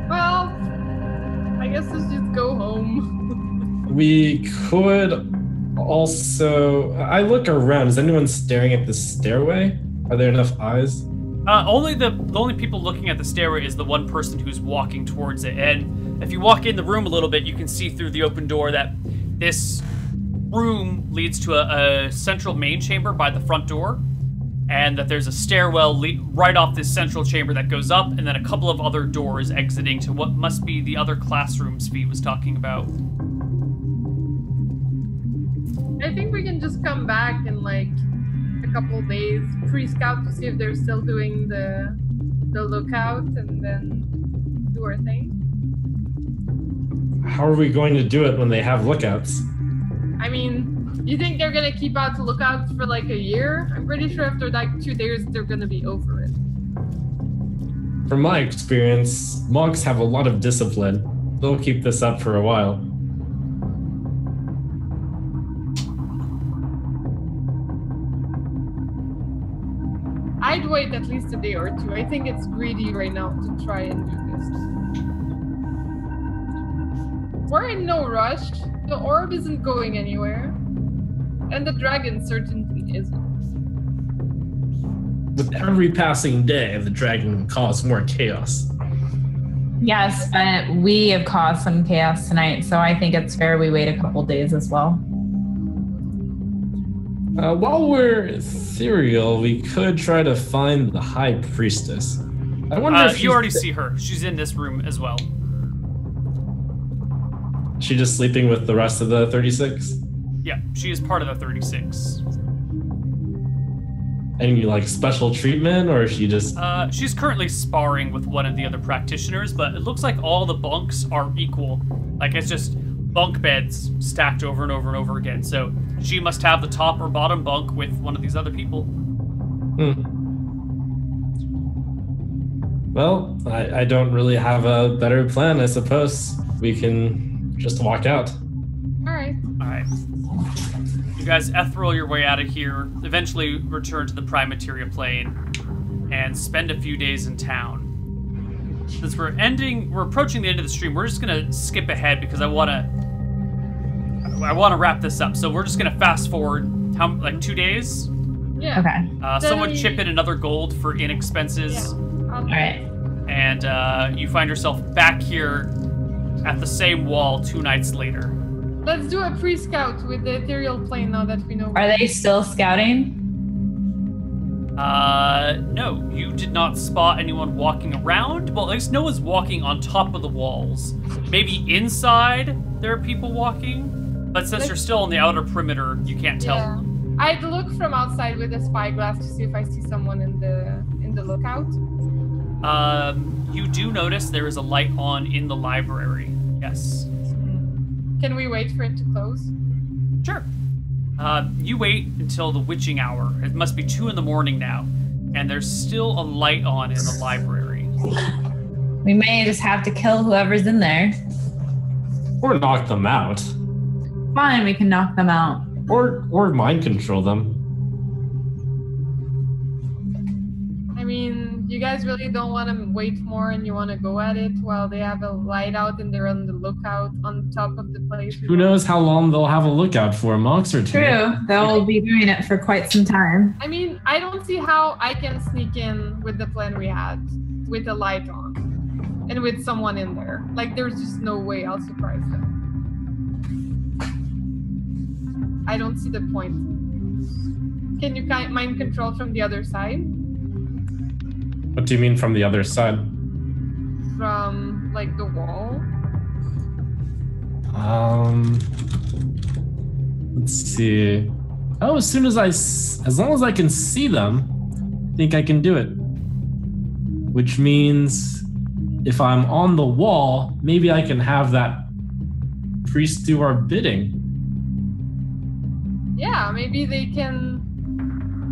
D: Well, I guess let's just go home.
B: We could also... I look around. Is anyone staring at the stairway? Are there enough eyes?
A: The only people looking at the stairway is the one person who's walking towards it. And if you walk in the room a little bit, you can see through the open door that this room leads to a central main chamber by the front door, and that there's a stairwell right off this central chamber that goes up, and then a couple of other doors exiting to what must be the other classrooms Fee was talking about.
D: I think we can just come back in like a couple of days, pre-scout to see if they're still doing the lookout, and then do our thing.
B: How are we going to do it when they have lookouts?
D: I mean, you think they're gonna keep out the lookouts for like a year? I'm pretty sure after like 2 days, they're gonna be over it.
B: From my experience, monks have a lot of discipline. They'll keep this up for a while.
D: I'd wait at least a day or two. I think it's greedy right now to try and do this. We're in no rush. The orb isn't going anywhere. And the dragon certainly isn't.
B: With every passing day, the dragon will cause more chaos.
C: Yes, but we have caused some chaos tonight, so I think it's fair we wait a couple days as well.
B: While we're ethereal, we could try to find the High Priestess. I wonder if
A: you already see her. She's in this room as well.
B: She just sleeping with the rest of the 36?
A: Yeah, she is part of the 36.
B: Any like special treatment, or is she just...
A: she's currently sparring with one of the other practitioners, but it looks like all the bunks are equal. Like, it's just bunk beds stacked over and over and over again. So she must have the top or bottom bunk with one of these other people.
B: Well, I don't really have a better plan, I suppose. We can just walk out.
D: Alright.
A: Alright. You guys ethereal your way out of here, eventually return to the prime materia plane, and spend a few days in town. Since we're approaching the end of the stream, we're just gonna skip ahead because I wanna wrap this up. So we're just gonna fast forward, like 2 days?
D: Yeah.
C: Okay.
A: Someone chip in another gold for inexpenses.
D: Yeah.
C: All right.
A: And you find yourself back here at the same wall 2 nights later.
D: Let's do a pre-scout with the ethereal plane now that we know.
C: Are they still scouting?
A: No, you did not spot anyone walking around. Well, at least no one's walking on top of the walls. Maybe inside there are people walking, but since you're still on the outer perimeter, you can't tell.
D: Yeah. I'd look from outside with a spyglass to see if I see someone in the lookout.
A: You do notice there is a light on in the library. Yes.
D: Can we wait for it to close?
A: Sure. You wait until the witching hour. It must be 2 a.m. now, and there's still a light on in the library.
C: We may just have to kill whoever's in there.
B: Or knock them out.
C: Fine, we can knock them out.
B: Or mind control them.
D: I mean, you guys really don't want to wait more and you want to go at it while they have a light out and they're on the lookout on top of the place.
B: Who knows how long they'll have a lookout for, monks or two.
C: True, they'll be doing it for quite some time.
D: I mean, I don't see how I can sneak in with the plan we had, with the light on, and with someone in there. Like, there's just no way I'll surprise them. I don't see the point. Can you mind control from the other side?
B: What do you mean from the other side?
D: From, like, the wall?
B: Let's see. Oh, as long as I can see them, I think I can do it. Which means if I'm on the wall, maybe I can have that priest do our bidding.
D: Yeah, maybe they can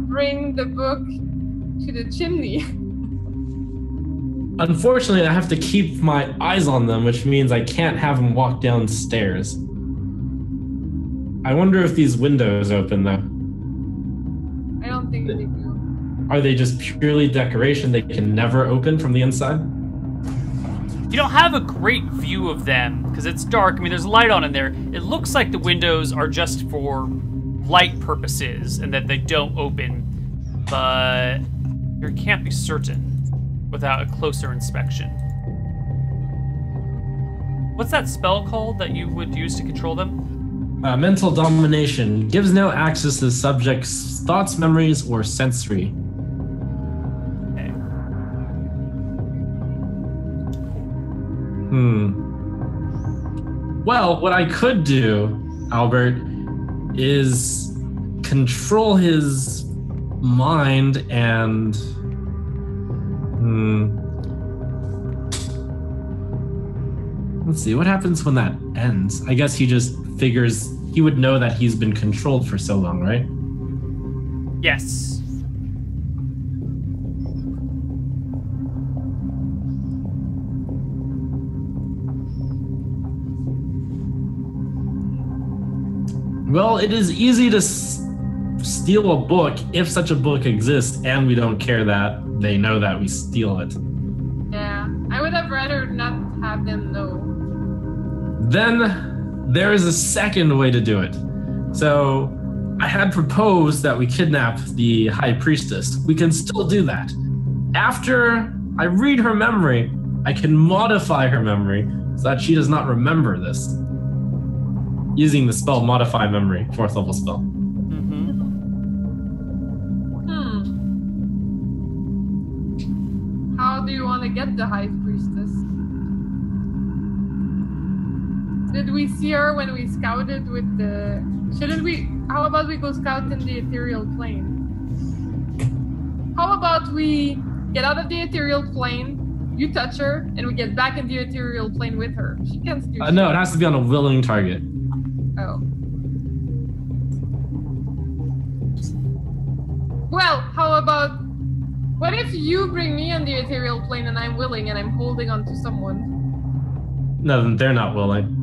D: bring the book to the chimney.
B: Unfortunately, I have to keep my eyes on them, which means I can't have them walk downstairs. I wonder if these windows open, though.
D: I don't think they do.
B: Are they just purely decoration? They can never open from the inside?
A: You don't have a great view of them because it's dark. I mean, there's light on in there. It looks like the windows are just for light purposes and that they don't open, but you can't be certain without a closer inspection. What's that spell called that you would use to control them?
B: Mental domination gives no access to the subject's thoughts, memories, or sensory.
A: Okay.
B: Well, what I could do, Albert, is control his mind and let's see, what happens when that ends? I guess he just figures he would know that he's been controlled for so long, right?
A: Yes.
B: Well, it is easy to steal a book if such a book exists, and we don't care that they know that we steal it.
D: Yeah, I would have rather not have them know.
B: Then there is a second way to do it. So I had proposed that we kidnap the high priestess. We can still do that. After I read her memory, I can modify her memory so that she does not remember this. Using the spell Modify Memory, 4th level spell.
D: How do you want to get the high priestess? Did we see her when we scouted with the... Shouldn't we... How about we go scout in the ethereal plane? How about we get out of the ethereal plane, you touch her, and we get back in the ethereal plane with her? She can't do
B: No, it has to be on a willing target.
D: Oh. Well, how about... What if you bring me on the ethereal plane and I'm willing and I'm holding on to someone?
B: No, they're not willing.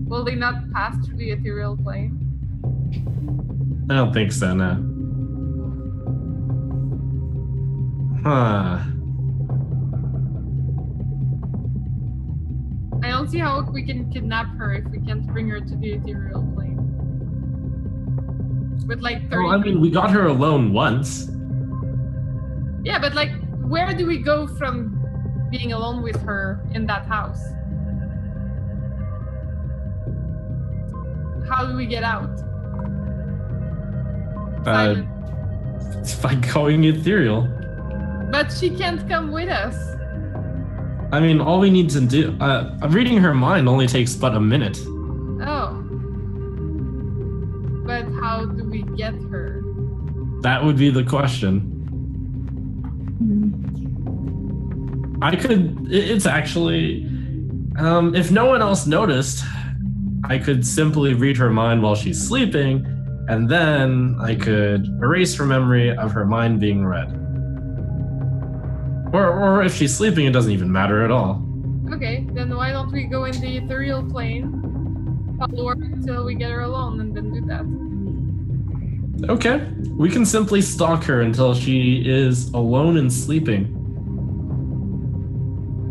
D: Will they not pass through the ethereal plane?
B: I don't think so, no. Huh.
D: I don't see how we can kidnap her if we can't bring her to the ethereal plane. With like 30
B: Well, I mean, we got her alone once.
D: Yeah, but like, where do we go from being alone with her in that house? How do we get out?
B: By going ethereal.
D: But she can't come with us.
B: I mean, all we need to do... reading her mind only takes but a minute.
D: Oh. But how do we get her?
B: That would be the question. I could... It's actually... if no one else noticed, I could simply read her mind while she's sleeping, and then I could erase her memory of her mind being read. Or if she's sleeping, it doesn't even matter at all.
D: Okay, then why don't we go in the ethereal plane, follow her until we get her alone, and then do that.
B: Okay, we can simply stalk her until she is alone and sleeping.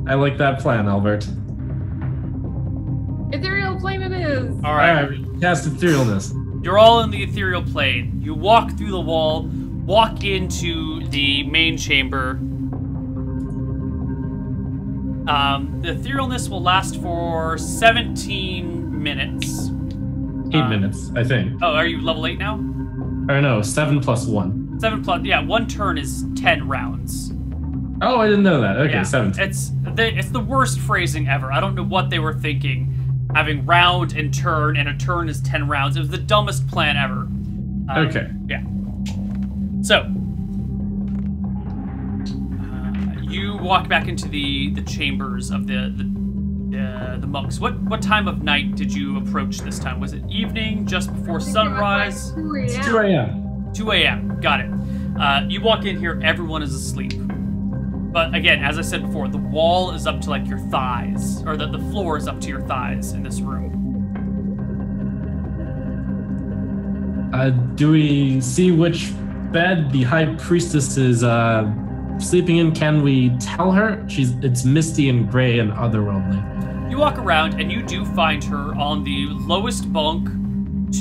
B: I like that plan, Albert.
D: Ethereal plane it is!
A: Alright.
B: Cast etherealness.
A: You're all in the ethereal plane. You walk through the wall, walk into the main chamber. The etherealness will last for 17 minutes.
B: 8 minutes, I think.
A: Oh, are you level 8 now?
B: Or no, 7 plus 1.
A: 7 plus, yeah, 1 turn is 10 rounds.
B: Oh, I didn't know that. Okay,
A: Yeah,
B: 17.
A: it's the worst phrasing ever. I don't know what they were thinking, having round and a turn is 10 rounds. It was the dumbest plan ever.
B: Okay.
A: Yeah. So, you walk back into the chambers of the monks. What time of night did you approach this time? Was it evening, just before sunrise?
D: 2
B: It's
D: a.m.
B: 2 a.m.
A: 2 a.m. Got it. You walk in here, everyone is asleep. But again, as I said before, the wall is up to like your thighs, or the floor is up to your thighs in this room.
B: Do we see which bed the high priestess is sleeping in? Can we tell her? It's misty and gray and otherworldly.
A: You walk around and you do find her on the lowest bunk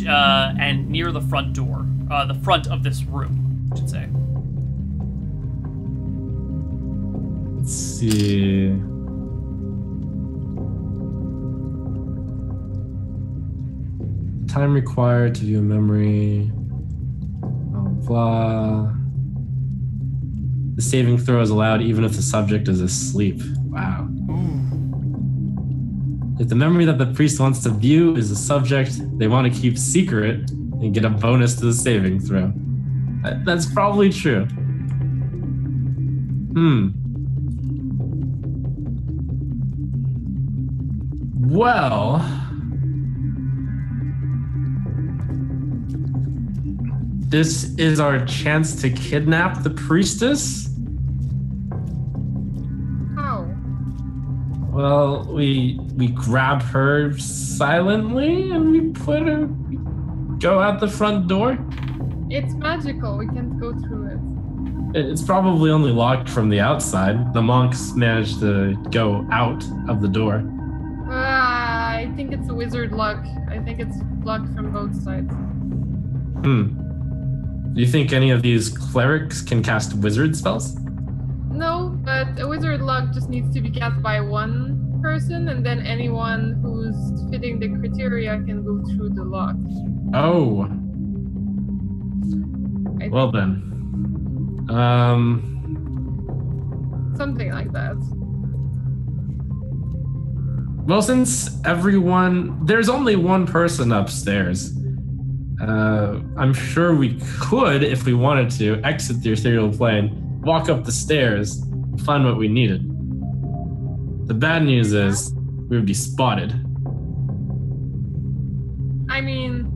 A: and near the front door, the front of this room, I should say.
B: Let's see. Time required to view a memory. Blah. The saving throw is allowed even if the subject is asleep. Wow. If the memory that the priest wants to view is a subject they want to keep secret, they get a bonus to the saving throw. That's probably true. Well, this is our chance to kidnap the priestess.
D: How?
B: Well, we grab her silently and we go out the front door.
D: It's magical. We can't go through it.
B: It's probably only locked from the outside. The monks managed to go out of the door.
D: I think it's a wizard luck. I think it's luck from both sides.
B: Do you think any of these clerics can cast wizard spells?
D: No, but a wizard luck just needs to be cast by one person, and then anyone who's fitting the criteria can go through the lock.
B: Oh. Well then.
D: Something like that.
B: Well, since there's only one person upstairs. I'm sure we could, if we wanted to, exit the ethereal plane, walk up the stairs, and find what we needed. The bad news is we would be spotted.
D: I mean...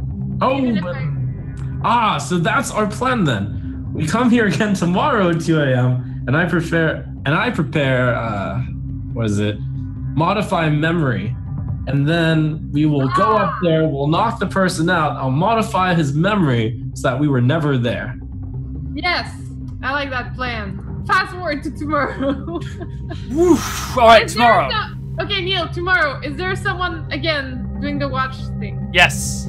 B: So that's our plan then. We come here again tomorrow at 2 a.m. and I prepare, modify memory. And then we will go up there, we'll knock the person out, I'll modify his memory so that we were never there.
D: Yes, I like that plan. Fast forward to tomorrow.
A: Woof! Alright, tomorrow.
D: Okay, Neil, tomorrow, is there someone, again, doing the watch thing?
A: Yes.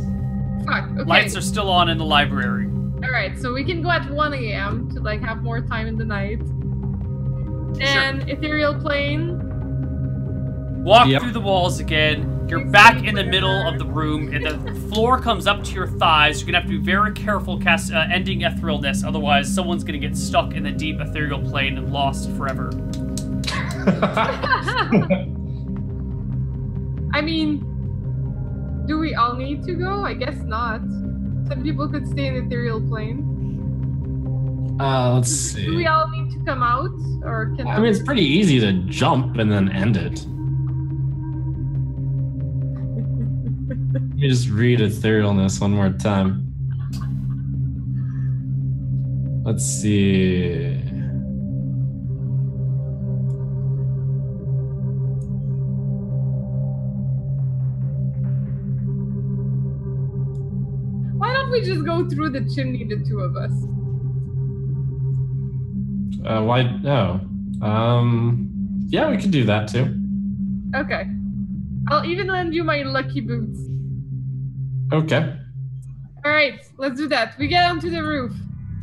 D: Fuck, okay.
A: Lights are still on in the library.
D: Alright, so we can go at 1 a.m. to like have more time in the night. And ethereal plane.
A: Walk through the walls again. You're back in the middle of the room, and the floor comes up to your thighs. You're gonna have to be very careful ending etherealness, otherwise someone's gonna get stuck in the deep ethereal plane and lost forever.
D: I mean, do we all need to go? I guess not. Some people could stay in the ethereal plane.
B: Let's see.
D: Do we all need to come out, or can?
B: I mean, it's pretty easy to jump and then end it. Let me just read etherealness one more time. Let's see.
D: Why don't we just go through the chimney, the two of us?
B: Why? No. Yeah, we could do that too.
D: Okay. I'll even lend you my lucky boots.
B: Okay.
D: Alright, let's do that. We get onto the roof.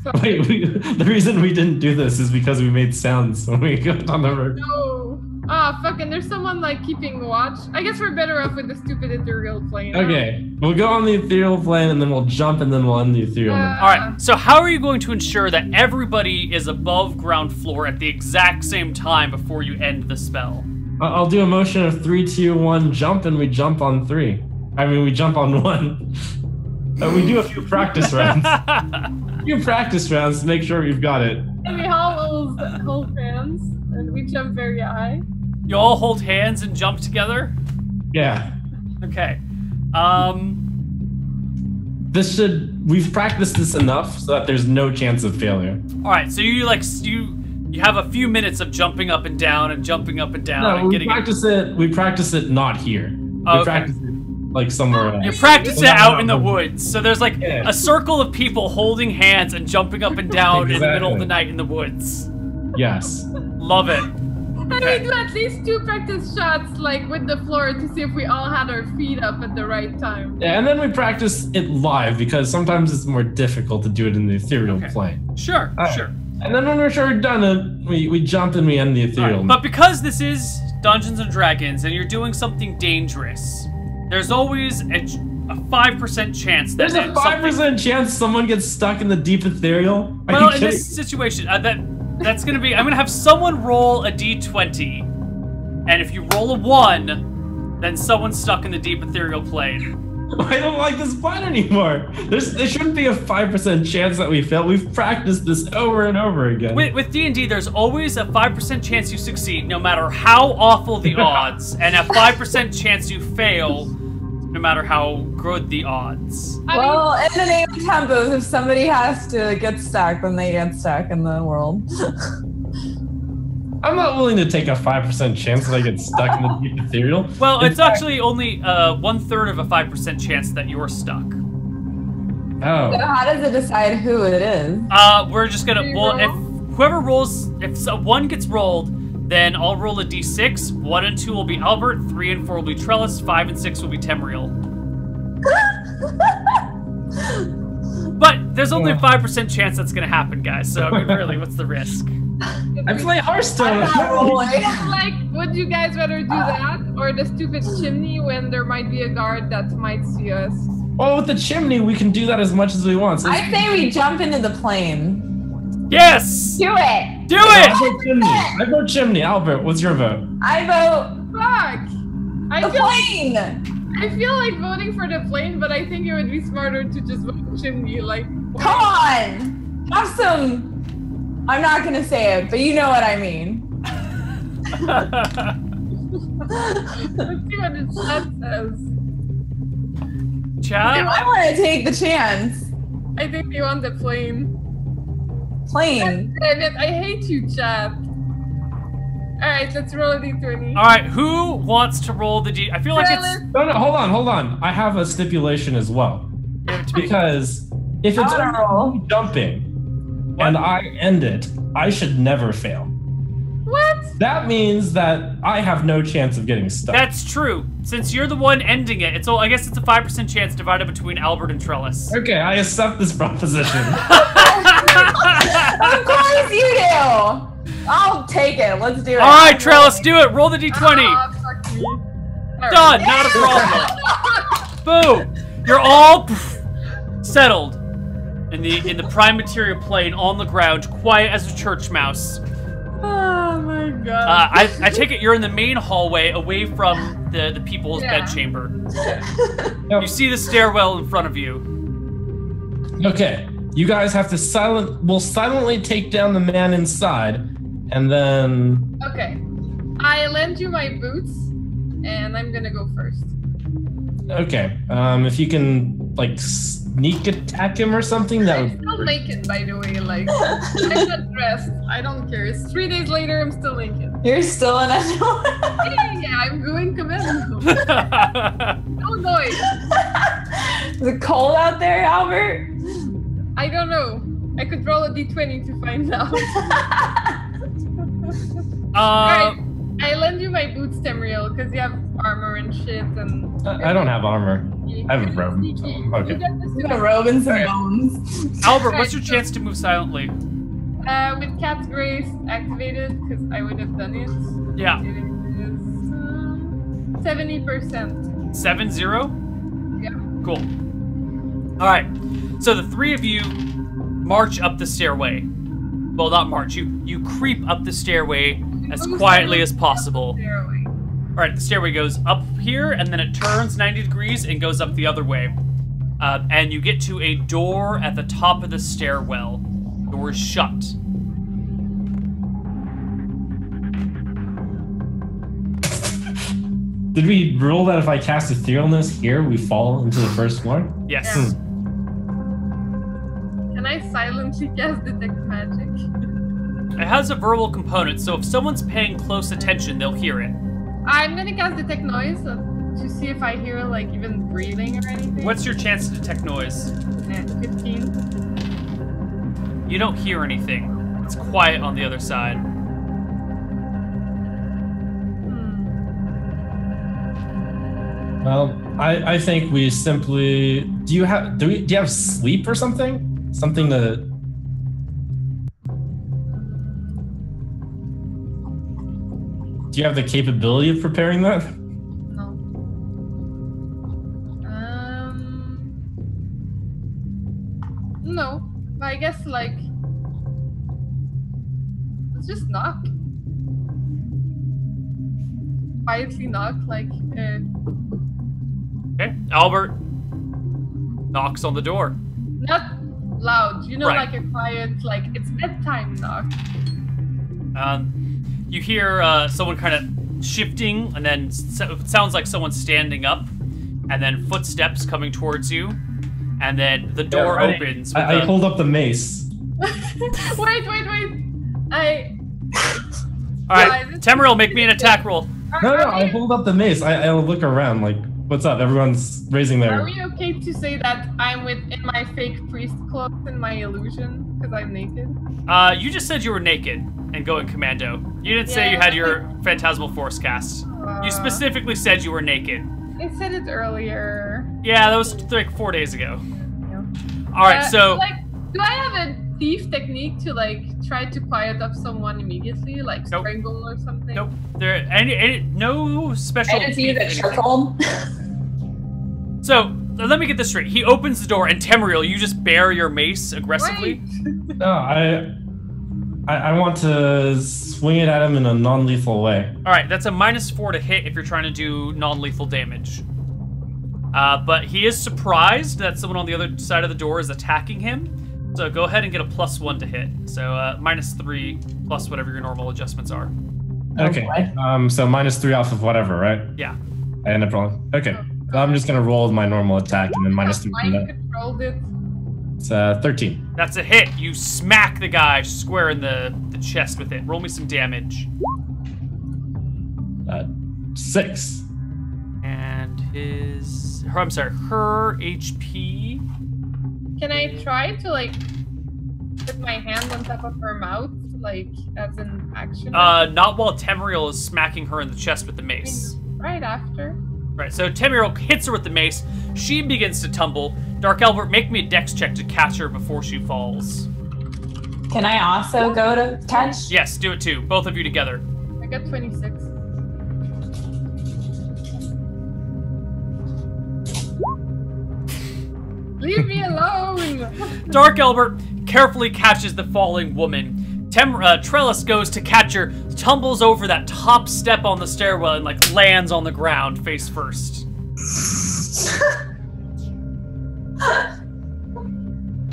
D: So
B: Wait, the reason we didn't do this is because we made sounds when we got on the roof.
D: No. Ah, fucking, there's someone like keeping watch. I guess we're better off with the stupid ethereal plane.
B: Okay, we'll go on the ethereal plane and then we'll jump and then we'll end the ethereal.
A: Alright, so how are you going to ensure that everybody is above ground floor at the exact same time before you end the spell?
B: I'll do a motion of 3, 2, 1, jump, and we jump on 3. I mean, we jump on 1. We do a few practice rounds. To make sure we've got it.
D: And we all hold hands, and we jump very high.
A: You all hold hands and jump together?
B: Yeah.
A: Okay.
B: We've practiced this enough so that there's no chance of failure.
A: Alright, so you have a few minutes of jumping up and down and jumping up and down and getting
B: we practice it not here.
A: Oh,
B: we practice it like somewhere else.
A: You practice it out in the woods. So there's like a circle of people holding hands and jumping up and down in the middle of the night in the woods.
B: Yes.
A: Love it.
D: And we do at least 2 practice shots, like with the floor, to see if we all had our feet up at the right time.
B: Yeah, and then we practice it live because sometimes it's more difficult to do it in the ethereal plane.
A: Sure, sure.
B: And then when we're sure we're done, we jump and we end the ethereal.
A: Right. But because this is Dungeons and Dragons and you're doing something dangerous, there's always a 5% chance that
B: there's a 5% chance someone gets stuck in the deep ethereal.
A: Well, in this situation, that's gonna be. I'm gonna have someone roll a d20, and if you roll a 1, then someone's stuck in the deep ethereal plane.
B: I don't like this plan anymore. There shouldn't be a 5% chance that we fail. We've practiced this over and over again.
A: With D&D, there's always a 5% chance you succeed, no matter how awful the odds, and a 5% chance you fail, no matter how good the odds.
C: Well, in the name of tempos, if somebody has to get stuck, then they get stuck in the world.
B: I'm not willing to take a 5% chance that I get stuck in the deep ethereal.
A: Well, it's actually only 1/3 of a 5% chance that you're stuck.
B: Oh.
C: So how does it decide who it is?
A: We're just gonna, if whoever rolls, if 1 gets rolled, then I'll roll a d6. 1 and 2 will be Albert, 3 and 4 will be Trellis, 5 and 6 will be Temriel. But there's only a 5% chance that's gonna happen, guys, so I mean, really, what's the risk?
B: I play Hearthstone.
D: Like, would you guys rather do that or the stupid chimney when there might be a guard that might see us?
B: Well, with the chimney, we can do that as much as we want. So
C: I say we jump into the plane.
A: Yes!
C: Do it!
A: Do it!
B: I vote chimney. Albert, what's your vote?
C: I vote
D: Fuck!
C: the plane!
D: I feel like voting for the plane, but I think it would be smarter to just vote chimney. Like,
C: Come on! Have some... I'm not gonna say it, but you know what I mean.
D: let's see what the chat says.
A: Chat?
C: I want to take the chance.
D: I think they want the plane.
C: Plane.
D: Damn it, I hate you, chat. Alright, let's roll a d20.
A: Alright, who wants to roll the d... I feel like it's...
B: No, hold on. I have a stipulation as well. Because if it's only jumping and I end it, I should never fail.
D: What?
B: That means that I have no chance of getting stuck.
A: That's true. Since you're the one ending it, I guess it's a 5% chance divided between Albert and Trellis.
B: Okay, I accept this proposition.
C: Of course you do! I'll take it. Let's do it.
A: Alright, Trellis, do it. Roll the d20.
D: Fuck me.
A: Done. Not a problem. Boom. You're all settled in the prime material plane on the ground, quiet as a church mouse.
E: Oh my god.
A: I take it you're in the main hallway, away from the people's bedchamber. You see the stairwell in front of you.
B: Okay, you guys have to we'll silently take down the man inside, and then...
E: Okay, I lend you my boots, and I'm gonna go first.
B: Okay, if you can, like, sneak attack him or something, that would...
E: I'm still naked, by the way, like, I'm not dressed, I don't care. It's 3 days later, I'm still naked.
C: You're still in a
E: Yeah, I'm going commando. No noise.
C: Is it cold out there, Albert?
E: I don't know. I could roll a d20 to find out. Alright, I lend you my boots, Tamriel, because you have armor and shit, and...
B: I don't have armor. I have a robe. Okay.
C: You got a robe and some bones.
A: Albert, what's your chance to move silently?
E: With Cat's Grace activated, because I would have done it.
A: Yeah.
E: It is 70%.
A: 70?
E: Yeah.
A: Cool. Alright. So the three of you march up the stairway. Well, not march. You creep up the stairway as quietly as possible. Alright, the stairway goes up here, and then it turns 90 degrees and goes up the other way. And you get to a door at the top of the stairwell. The door is shut.
B: Did we rule that if I cast Etherealness here, we fall into the first floor?
A: Yes.
E: Yeah. Can I silently cast Detect Magic?
A: It has a verbal component, so if someone's paying close attention, they'll hear it.
E: I'm gonna cast Detect Noise to see if I hear, like, even breathing or anything.
A: What's your chance to detect noise?
E: 15.
A: You don't hear anything. It's quiet on the other side.
B: Well, I think we simply... Do you have sleep or something? Something to... Do you have the capability of preparing that?
E: No. No. But I guess, like... Let's just knock. Quietly knock, like...
A: Okay, Albert knocks on the door.
E: Not loud, you know,
A: Right.
E: like a quiet, like, it's bedtime knock.
A: You hear someone kind of shifting, and then it sounds like someone's standing up, and then footsteps coming towards you, and then the door opens.
B: I hold up the mace.
E: Wait.
A: Alright, Tamriel, make me an attack roll.
B: No, I hold up the mace. I'll look around, like, what's up? Everyone's raising their...
E: Are we okay to say that I'm in my fake priest clothes and my illusion? Because I'm naked?
A: You just said you were naked and going commando. You didn't say you had your Phantasmal Force cast. You specifically said you were naked.
E: I said it earlier.
A: Yeah, that was like 4 days ago.
E: Yeah.
A: Alright, so...
E: Like, do I have a thief technique to, like, try to quiet up someone immediately? Like,
A: Nope.
E: strangle or something?
A: Nope. There no special...
C: I didn't see the chokehold.
A: So, let me get this straight. He opens the door, and Tamriel, you just bear your mace aggressively?
E: Wait.
B: No, I want to swing it at him in a non-lethal way.
A: Alright, that's a -4 to hit if you're trying to do non-lethal damage. But he is surprised that someone on the other side of the door is attacking him. So go ahead and get a +1 to hit. So -3 plus whatever your normal adjustments are.
B: Okay, so -3 off of whatever, right?
A: Yeah.
B: I end up rolling. Okay, so I'm just gonna roll my normal attack and then -3 from
E: I
B: that.
E: controlled it.
B: It's 13.
A: That's a hit. You smack the guy square in the chest with it. Roll me some damage.
B: 6.
A: And her HP.
E: Can I try to, like, put my hand on top of her mouth, like, as an action?
A: Not while Tamriel is smacking her in the chest with the mace.
E: Right after.
A: Right, so Tamriel hits her with the mace. She begins to tumble. Dark Albert, make me a dex check to catch her before she falls.
C: Can I also go to catch?
A: Yes, do it too. Both of you together.
E: I got 26. Leave me alone.
A: Dark Elbert carefully catches the falling woman. Trellis goes to catch her, tumbles over that top step on the stairwell and like lands on the ground face first.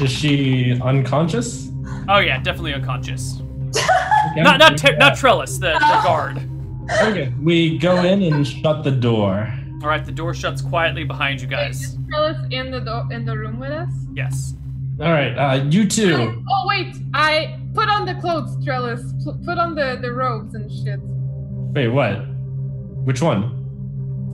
B: Is she unconscious?
A: Oh yeah, definitely unconscious.
B: Okay.
A: Not Trellis, the guard.
B: Okay, we go in and shut the door.
A: All right, the door shuts quietly behind you guys.
E: Is Trellis in the room with us?
A: Yes.
B: All right, you two.
E: Oh wait, I put on the clothes, Trellis. Put on the robes and shit.
B: Wait, what? Which one?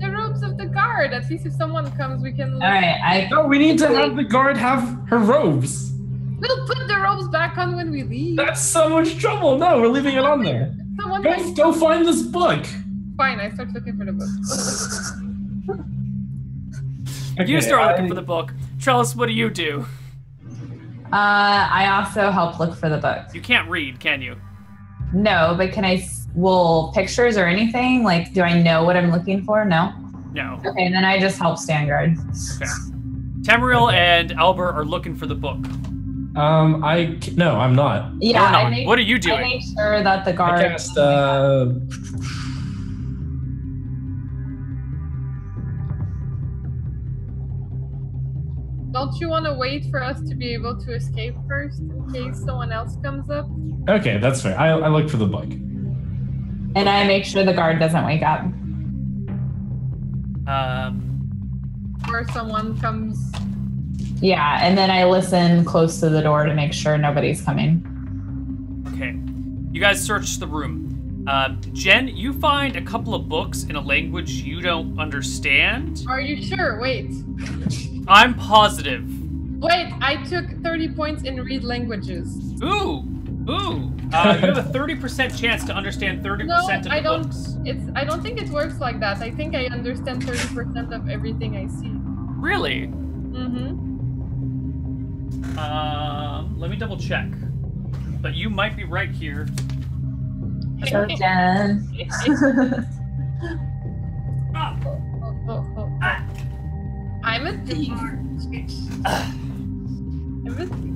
E: The robes of the guard. At least if someone comes, we can.
C: All right,
B: No, we need to have the guard have her robes.
E: We'll put the robes back on when we leave.
B: That's so much trouble. No, we're leaving it on there.
E: Someone might...
B: Go find this book.
E: Fine, I start looking for the book.
A: You start looking for the book. Trellis, what do you do?
C: I also help look for the book.
A: You can't read, can you?
C: No, but will pictures or anything? Like, do I know what I'm looking for? No?
A: No.
C: Okay, then I just help stand guard.
A: Okay. Tamriel and Albert are looking for the book.
B: No, I'm not.
C: Yeah,
A: What are you doing?
C: I make sure that the guard...
B: I cast,
E: Don't you want to wait for us to be able to escape first in case someone else comes up?
B: Okay, that's fair. I look for the book.
C: And I make sure the guard doesn't wake up.
E: Or someone comes.
C: Yeah, and then I listen close to the door to make sure nobody's coming.
A: Okay. You guys search the room. Jen, you find a couple of books in a language you don't understand.
E: Are you sure? Wait.
A: I'm positive.
E: Wait, I took 30 points in read languages.
A: Ooh. You have a 30% chance to understand 30% of the books.
E: I don't think it works like that. I think I understand 30% of everything I see.
A: Really?
E: Mm-hmm.
A: Let me double check. But you might be right here.
C: So Jen.
E: I'm a thief. I'm a thief.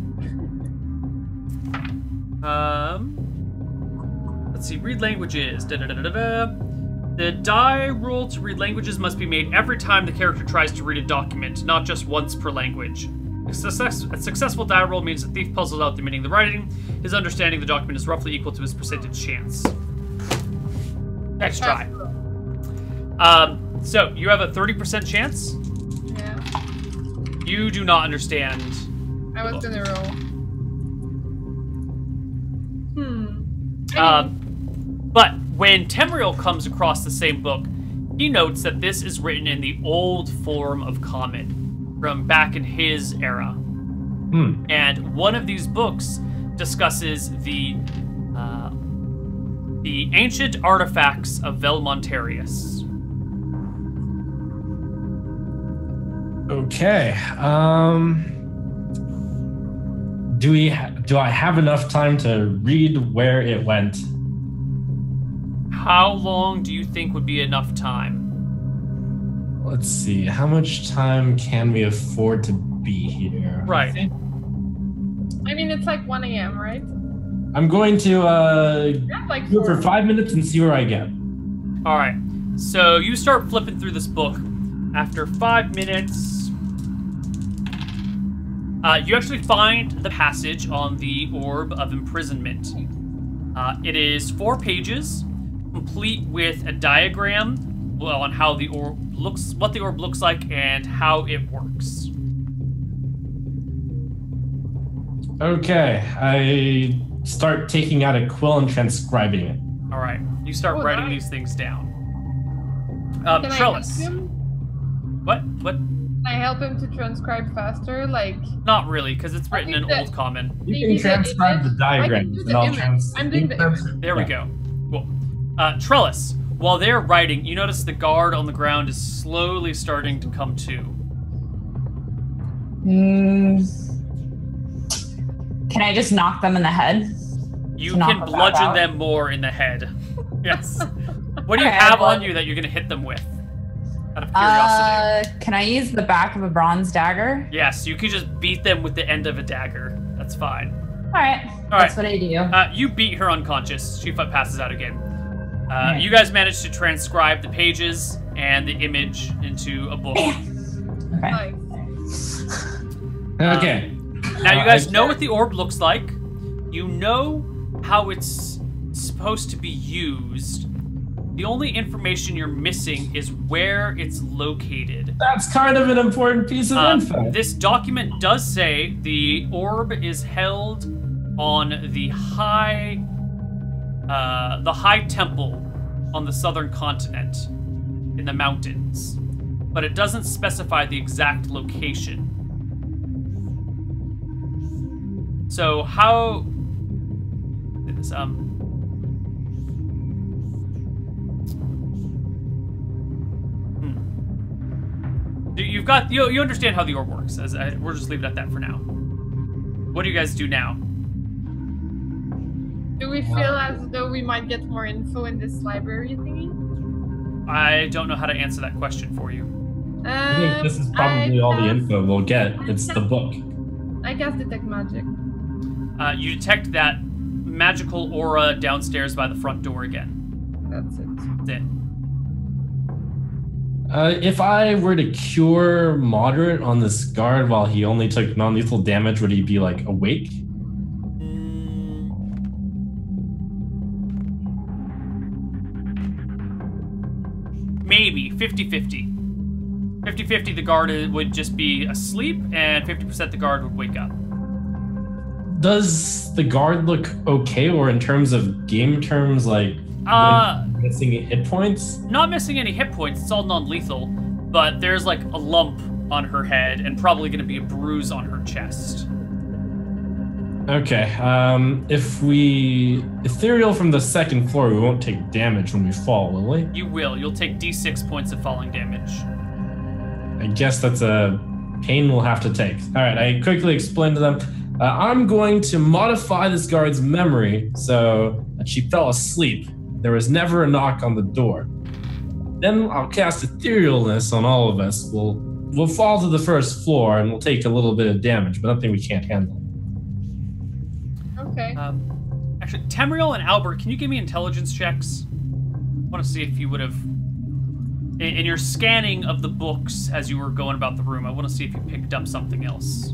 A: Let's see. Read languages. The die roll to read languages must be made every time the character tries to read a document, not just once per language. A successful die roll means the thief puzzles out the meaning of the writing. His understanding of the document is roughly equal to his percentage chance. Next try. So you have a 30% chance.
E: Yeah.
A: You do not understand.
E: I was gonna roll.
A: But when Tamriel comes across the same book, he notes that this is written in the old form of Common from back in his era. And one of these books discusses the ancient artifacts of Velmontarius.
B: Okay. Do I have enough time to read where it went?
A: How long do you think would be enough time?
B: Let's see. How much time can we afford to be here?
A: Right.
E: I mean, it's like 1 a.m., right?
B: I'm going to
E: Like
B: do it for 5 minutes and see where I get.
A: All right. So you start flipping through this book. After 5 minutes, you actually find the passage on the Orb of Imprisonment. It is 4 pages, complete with a diagram on how the orb looks, what the orb looks like, and how it works.
B: Okay, I start taking out a quill and transcribing it.
A: All right, you start writing these things down.
E: Can
A: Trellis.
E: I help him?
A: What?
E: Can I help him to transcribe faster? Like.
A: Not really, because it's written in Old Common.
B: You can transcribe the diagrams, and I'll
E: I'm doing the image.
A: There we go. Cool. Trellis, while they're writing, you notice the guard on the ground is slowly starting to come to.
C: Can I just knock them in the head?
A: You can bludgeon them more in the head. Yes. What do you have on you that you're going to hit them with? Out of curiosity.
C: Can I use the back of a bronze dagger?
A: Yes, you can just beat them with the end of a dagger. That's fine.
C: All right. That's what I do.
A: You beat her unconscious. She passes out again.
C: Right.
A: You guys managed to transcribe the pages and the image into a book.
C: Okay.
B: Okay.
A: Now you guys know what the orb looks like. You know how it's supposed to be used. The only information you're missing is where it's located.
B: That's kind of an important piece of info.
A: This document does say the orb is held on the high temple on the southern continent in the mountains, but it doesn't specify the exact location. So how? This, You understand how the orb works. We'll just leave it at that for now. What do you guys do now?
E: Do we feel as though we might get more info in this library thingy?
A: I don't know how to answer that question for you.
B: I think this is probably all the info we'll get. It's the book.
E: I guess detect magic.
A: You detect that magical aura downstairs by the front door again.
E: That's it.
A: That's it.
B: If I were to cure moderate on this guard while he only took non-lethal damage, would he be like awake?
A: Maybe 50-50. 50-50 the guard would just be asleep, and 50% the guard would wake up.
B: Does the guard look okay, or in terms of game terms, like missing hit points?
A: Not missing any hit points. It's all non-lethal, but there's like a lump on her head and probably going to be a bruise on her chest.
B: Okay. If we ethereal from the second floor, we won't take damage when we fall, will we?
A: You will. You'll take D6 points of falling damage.
B: I guess that's a pain we'll have to take. All right. I quickly explained to them. I'm going to modify this guard's memory so that she fell asleep. There was never a knock on the door. Then I'll cast etherealness on all of us. We'll fall to the first floor and we'll take a little bit of damage, but nothing we can't handle.
E: Okay.
A: Actually, Tamriel and Albert, can you give me intelligence checks? I want to see if you would have... In your scanning of the books as you were going about the room, I want to see if you picked up something else.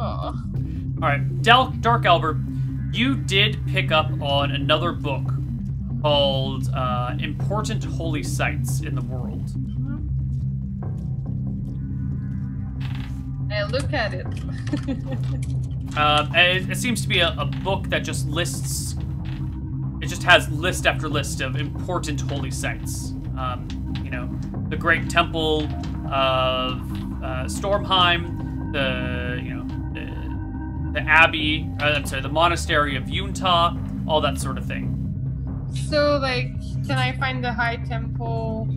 E: Oh.
A: All right, Dark Albert, you did pick up on another book called Important Holy Sites in the World.
E: I look at it.
A: It seems to be a book that just lists... It just has list after list of important holy sites. You know, the Great Temple of Stormheim, the Abbey, the Monastery of Yunta, all that sort of thing.
E: So, like, can I find the High Temple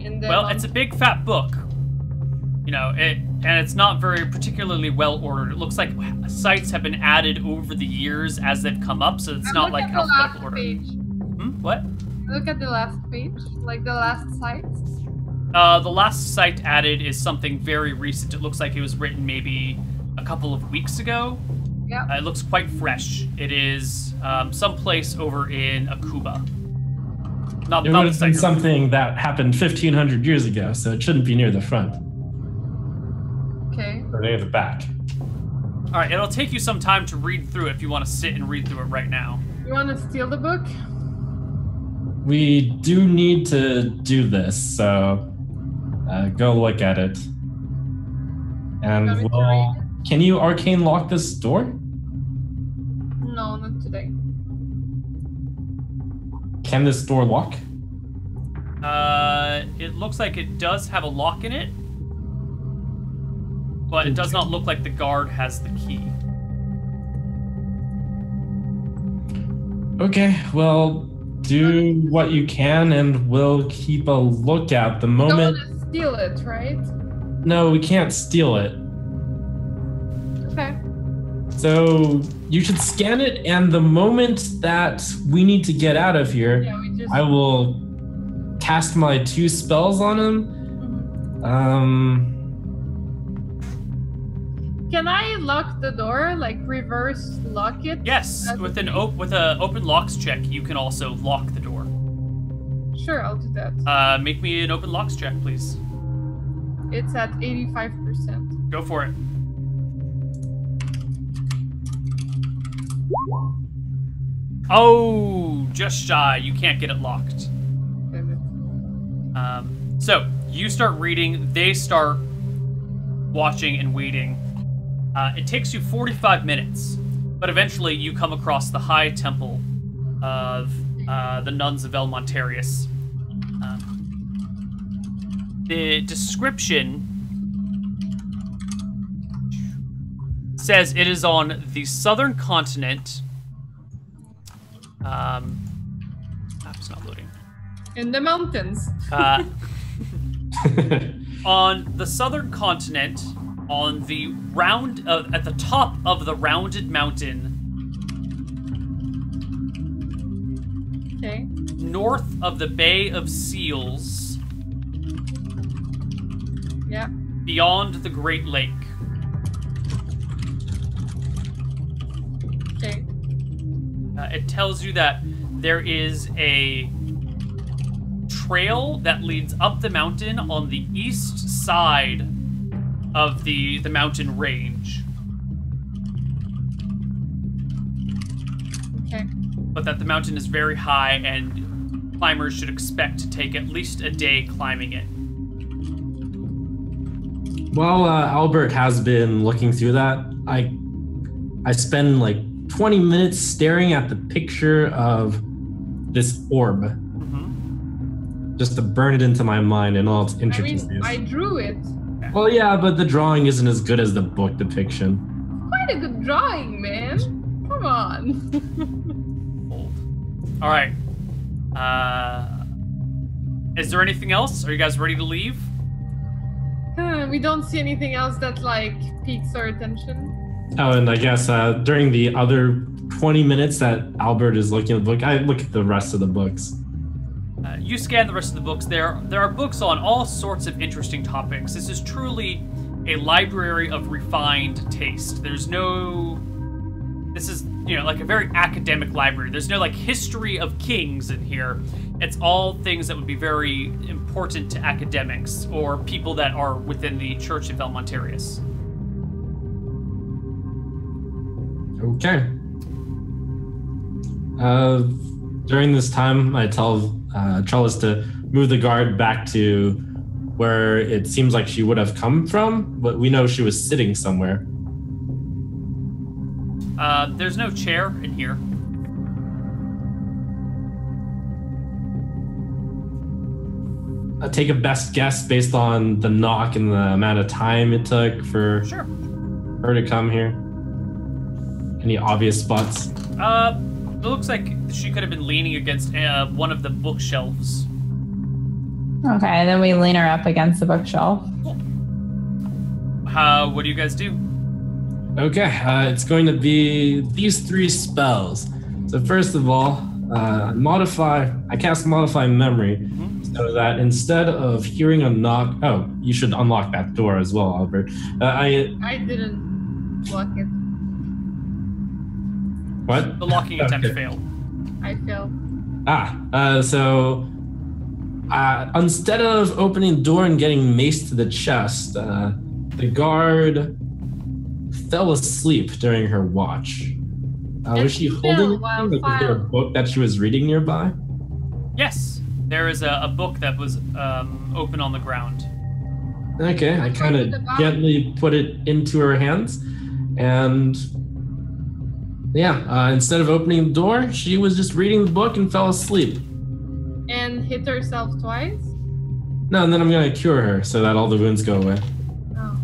E: in the...
A: Well, it's a big fat book. You know, and it's not very particularly well ordered. It looks like sites have been added over the years as they've come up, so it's not like alphabetical order.
E: Page.
A: What?
E: Look at the last page, like the last site.
A: The last site added is something very recent. It looks like it was written maybe a couple of weeks ago.
E: Yeah.
A: It looks quite fresh. It is someplace over in Akuba.
B: It would have been something that happened 1,500 years ago, so it shouldn't be near the front.
E: Okay.
B: Or near the back.
A: All right, it'll take you some time to read through it if you want to sit and read through it right now.
E: You want to steal the book?
B: We do need to do this, so go look at it. And can you arcane lock this door?
E: No, not today.
B: Can this door lock?
A: It looks like it does have a lock in it, but it does not look like the guard has the key.
B: Okay, well, do what you can and we'll keep a lookout the moment.
E: You don't want to steal it, right?
B: No, we can't steal it.
E: Okay.
B: So you should scan it, and the moment that we need to get out of here,
E: Yeah, we just.
B: I will cast my 2 spells on him.
E: Can I lock the door? Like reverse lock it?
A: Yes, with an open locks check, you can also lock the door.
E: Sure, I'll do that.
A: Make me an open locks check, please.
E: It's at 85%.
A: Go for it. Oh, just shy. You can't get it locked. So you start reading. They start watching and waiting. It takes you 45 minutes, but eventually you come across the high temple of the nuns of El Montarius. The description says it is on the southern continent. App's not loading.
E: In the mountains.
A: On the southern continent, on the at the top of the rounded mountain,
E: Okay.
A: north of the Bay of Seals,
E: Yeah.
A: beyond the Great Lake.
E: Okay.
A: It tells you that there is a trail that leads up the mountain on the east side of the mountain range.
E: Okay.
A: But that the mountain is very high and climbers should expect to take at least a day climbing it.
B: While Albert has been looking through that, I spend like 20 minutes staring at the picture of this orb, just to burn it into my mind and all its intricacies.
E: I drew it.
B: Well, yeah, but the drawing isn't as good as the book depiction.
E: Quite a good drawing, man. Come on.
A: All right. Is there anything else? Are you guys ready to leave?
E: We don't see anything else that like piques our attention.
B: Oh, and I guess during the other 20 minutes that Albert is looking at the book, I look at the rest of the books.
A: You scan the rest of the books. There are books on all sorts of interesting topics. This is truly a library of refined taste. This is, like a very academic library. There's no like history of kings in here. It's all things that would be very important to academics or people that are within the Church of El Montarius.
B: Okay. During this time, I tell Trellis to move the guard back to where it seems like she would have come from, but we know she was sitting somewhere.
A: There's no chair in here.
B: Take a best guess based on the knock and the amount of time it took for her to come here. Any obvious spots?
A: It looks like she could have been leaning against one of the bookshelves.
C: Okay, then we lean her up against the bookshelf.
A: What do you guys do?
B: Okay, it's going to be these 3 spells. So first of all, I cast Modify Memory, so that instead of hearing a knock, you should unlock that door as well, Albert.
E: I didn't lock it.
B: What?
A: The locking attempt failed.
E: I failed.
B: So instead of opening the door and getting maced to the chest, the guard fell asleep during her watch. Was she holding anything? Was there a book that she was reading nearby?
A: Yes, there is a book that was open on the ground.
B: Okay, I kind of gently put it into her hands, and instead of opening the door, she was just reading the book and fell asleep.
E: And hit herself twice?
B: No, and then I'm going to cure her so that all the wounds go away.
E: Oh.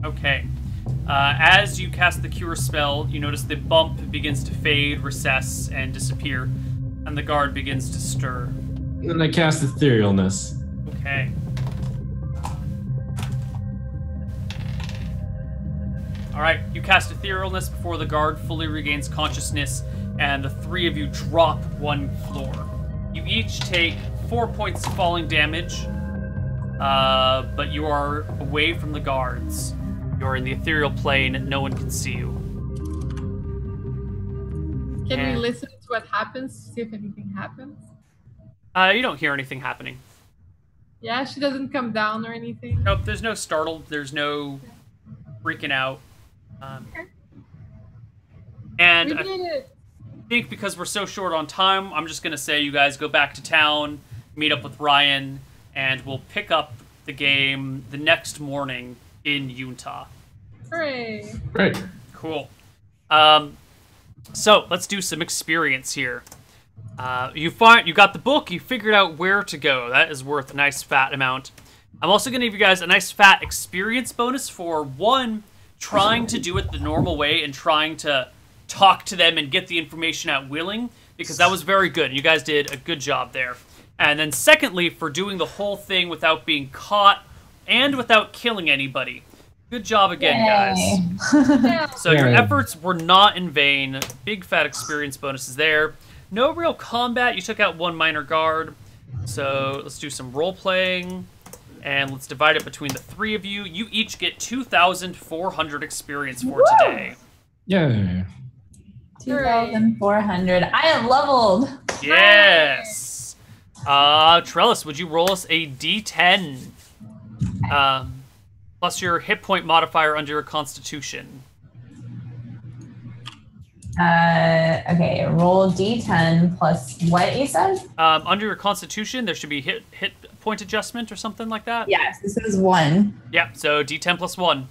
A: Okay. As you cast the cure spell, you notice the bump begins to fade, recess, and disappear, and the guard begins to stir.
B: And then I cast Etherealness.
A: Okay. All right, you cast Etherealness before the guard fully regains consciousness, and the three of you drop one floor. You each take 4 points falling damage, but you are away from the guards. You're in the ethereal plane. No one can see you.
E: Can we listen to what happens, see if anything happens?
A: You don't hear anything happening.
E: Yeah, she doesn't come down or anything.
A: Nope, there's no startled. There's no freaking out. And
E: We did it.
A: I think because we're so short on time, I'm just going to say you guys go back to town, meet up with Ryan, and we'll pick up the game the next morning in Utah.
E: Hooray.
B: Great.
A: Cool. So let's do some experience here. You got the book, you figured out where to go. That is worth a nice fat amount. I'm also going to give you guys a nice fat experience bonus for, one, trying to do it the normal way and trying to talk to them and get the information out willing, because that was very good. You guys did a good job there. And then secondly, for doing the whole thing without being caught and without killing anybody. Good job again, guys. So your efforts were not in vain. Big fat experience bonuses there. No real combat. You took out one minor guard. So let's do some role-playing. And let's divide it between the three of you. You each get 2,400 experience for today.
B: Yeah.
C: 2,400. I am leveled.
A: Yes. Trellis, would you roll us a D10? Plus your hit point modifier under your constitution.
C: Okay, roll D10 plus what you said?
A: Under your constitution, there should be hit point adjustment or something like that.
C: Yes, this is 1.
A: Yeah, so D10 plus 1.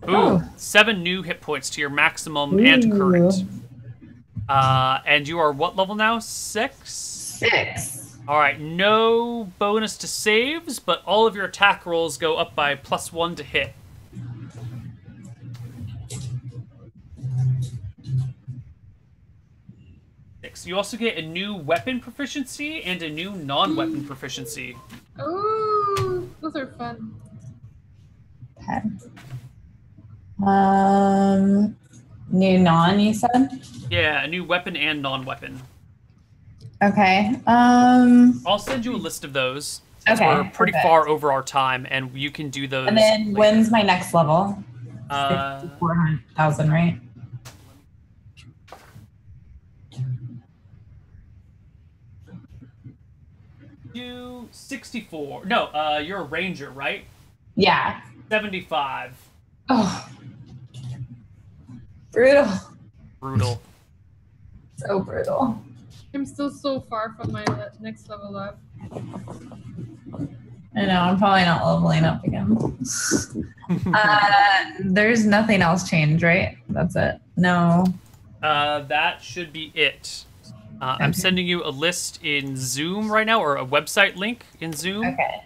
A: Ooh,
C: Oh.
A: 7 new hit points to your maximum and current. And you are what level now? 6?
C: 6.
A: All right, no bonus to saves, but all of your attack rolls go up by +1 to hit. You also get a new weapon proficiency and a new non-weapon proficiency.
E: Ooh, those are fun.
C: Okay. New non, you said?
A: Yeah, a new weapon and non-weapon.
C: Okay.
A: I'll send you a list of those. Since
C: Okay,
A: we're pretty
C: perfect.
A: far over our time, and you can do those.
C: And then
A: later.
C: when's my next level? 400,000, right?
A: You 64. No, you're a ranger, right?
C: Yeah.
A: 75.
C: Oh. Brutal.
A: Brutal.
C: So brutal.
E: I'm still so far from my next level up.
C: I know, I'm probably not leveling up again. There's nothing else changed, right? That's it. No.
A: That should be it. I'm sending you a list in Zoom right now, or a website link in Zoom.
C: Okay.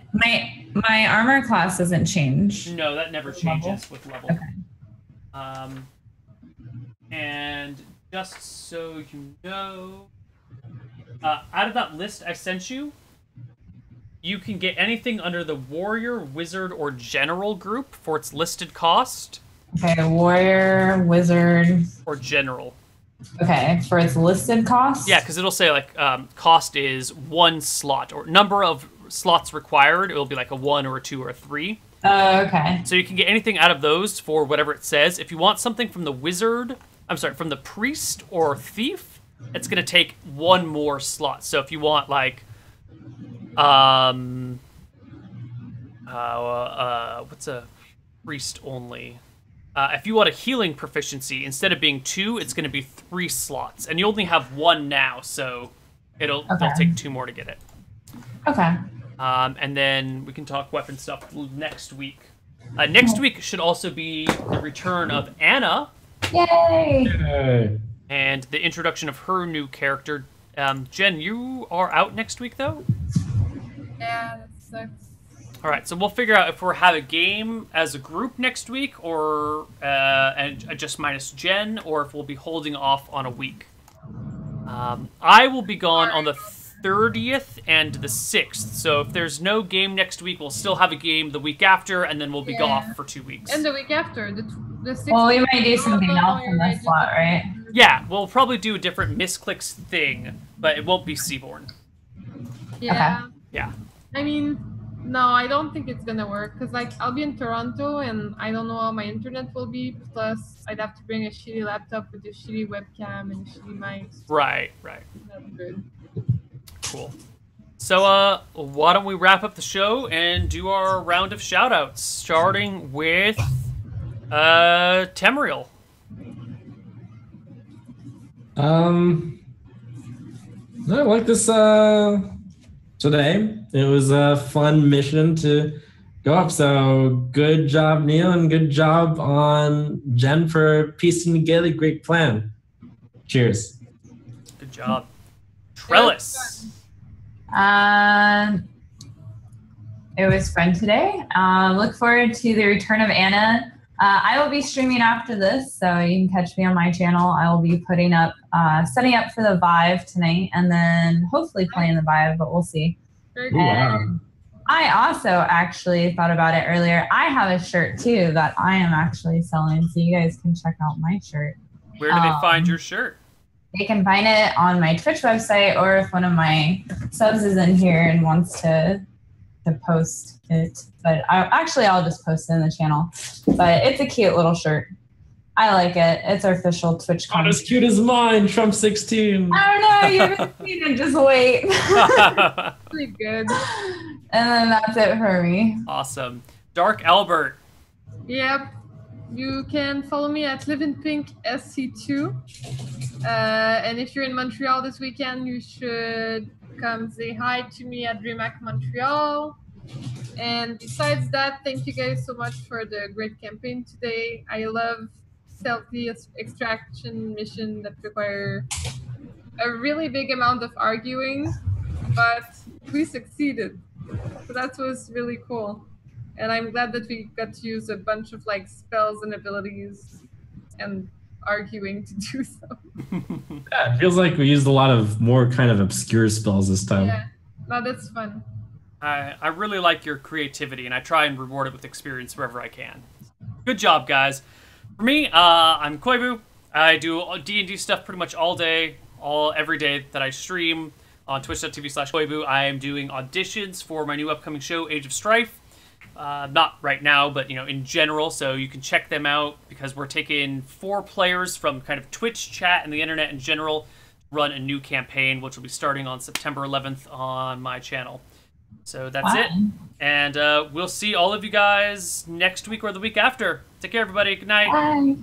C: My armor class doesn't change.
A: No, that never changes with level.
C: Okay.
A: And just so you know, out of that list I sent you, you can get anything under the warrior, wizard, or general group for its listed cost.
C: Okay, warrior, wizard.
A: Or general.
C: Okay, for its listed cost?
A: Yeah, because it'll say like cost is 1 slot, or number of slots required. It'll be like a 1 or a 2 or a 3.
C: Okay.
A: So you can get anything out of those for whatever it says. If you want something from the wizard, from the priest or thief, it's going to take 1 more slot. So if you want like, what's a priest only? If you want a healing proficiency, instead of being 2, it's going to be 3 slots, and you only have 1 now, so they'll take 2 more to get it.
C: Okay.
A: And then we can talk weapon stuff next week. Next week should also be the return of Anna.
C: Yay!
B: Yay.
A: And the introduction of her new character. Jen, you are out next week, though?
E: Yeah, that sucks.
A: All right, so we'll figure out if we'll have a game as a group next week, or and just minus Jen, or if we'll be holding off on a week. I will be gone on the 30th and the 6th. So if there's no game next week, we'll still have a game the week after, and then we'll be off for 2 weeks.
E: And the week after, the 6th.
C: Well, we might do something else in this slot, right?
A: Yeah, we'll probably do a different Misscliks thing, but it won't be Seaborn.
E: Yeah.
C: Okay.
A: Yeah.
E: I mean, no, I don't think it's gonna work because like I'll be in Toronto and I don't know how my internet will be. Plus, I'd have to bring a shitty laptop with a shitty webcam and a shitty mic.
A: Right.
E: Not good.
A: Cool. So, why don't we wrap up the show and do our round of shoutouts, starting with Temriel.
B: I like this today. It was a fun mission to go up. So good job, Neil, and good job on Jen for piecing together a great plan. Cheers.
A: Good job. Trellis.
C: It was fun today. Look forward to the return of Anna. I will be streaming after this, so you can catch me on my channel. I will be putting up, setting up for the Vive tonight, and then hopefully playing the Vive, but we'll see. And I also actually thought about it earlier. I have a shirt too that I am actually selling, so you guys can check out my shirt.
A: Where do they find your shirt?
C: They can find it on my Twitch website, or if one of my subs is in here and wants to post it. But I'll just post it in the channel. But it's a cute little shirt. I like it. It's our official Twitch
B: Not as cute as mine, Trump 16.
C: I don't know. You haven't seen it. Just wait.
E: Pretty good.
C: And then that's it for me.
A: Awesome. Dark Albert.
E: Yep. You can follow me at liveinpinksc2. And if you're in Montreal this weekend, you should come say hi to me at DreamHack Montreal. And besides that, thank you guys so much for the great campaign today. I love stealthy extraction mission that require a really big amount of arguing, but we succeeded. So that was really cool. And I'm glad that we got to use a bunch of like spells and abilities and arguing to do so.
B: Yeah, it feels like we used a lot of more kind of obscure spells this time.
E: Yeah, no, that's fun.
A: I really like your creativity, and I try and reward it with experience wherever I can. Good job, guys. For me, I'm Koibu. I do D&D stuff pretty much all day, every day that I stream on twitch.tv/Koibu. I am doing auditions for my new upcoming show, Age of Strife. Not right now, but in general, so you can check them out because we're taking 4 players from kind of Twitch, chat, and the internet in general to run a new campaign, which will be starting on September 11th on my channel. So that's it. And we'll see all of you guys next week or the week after. Take care, everybody. Good night.
C: Bye.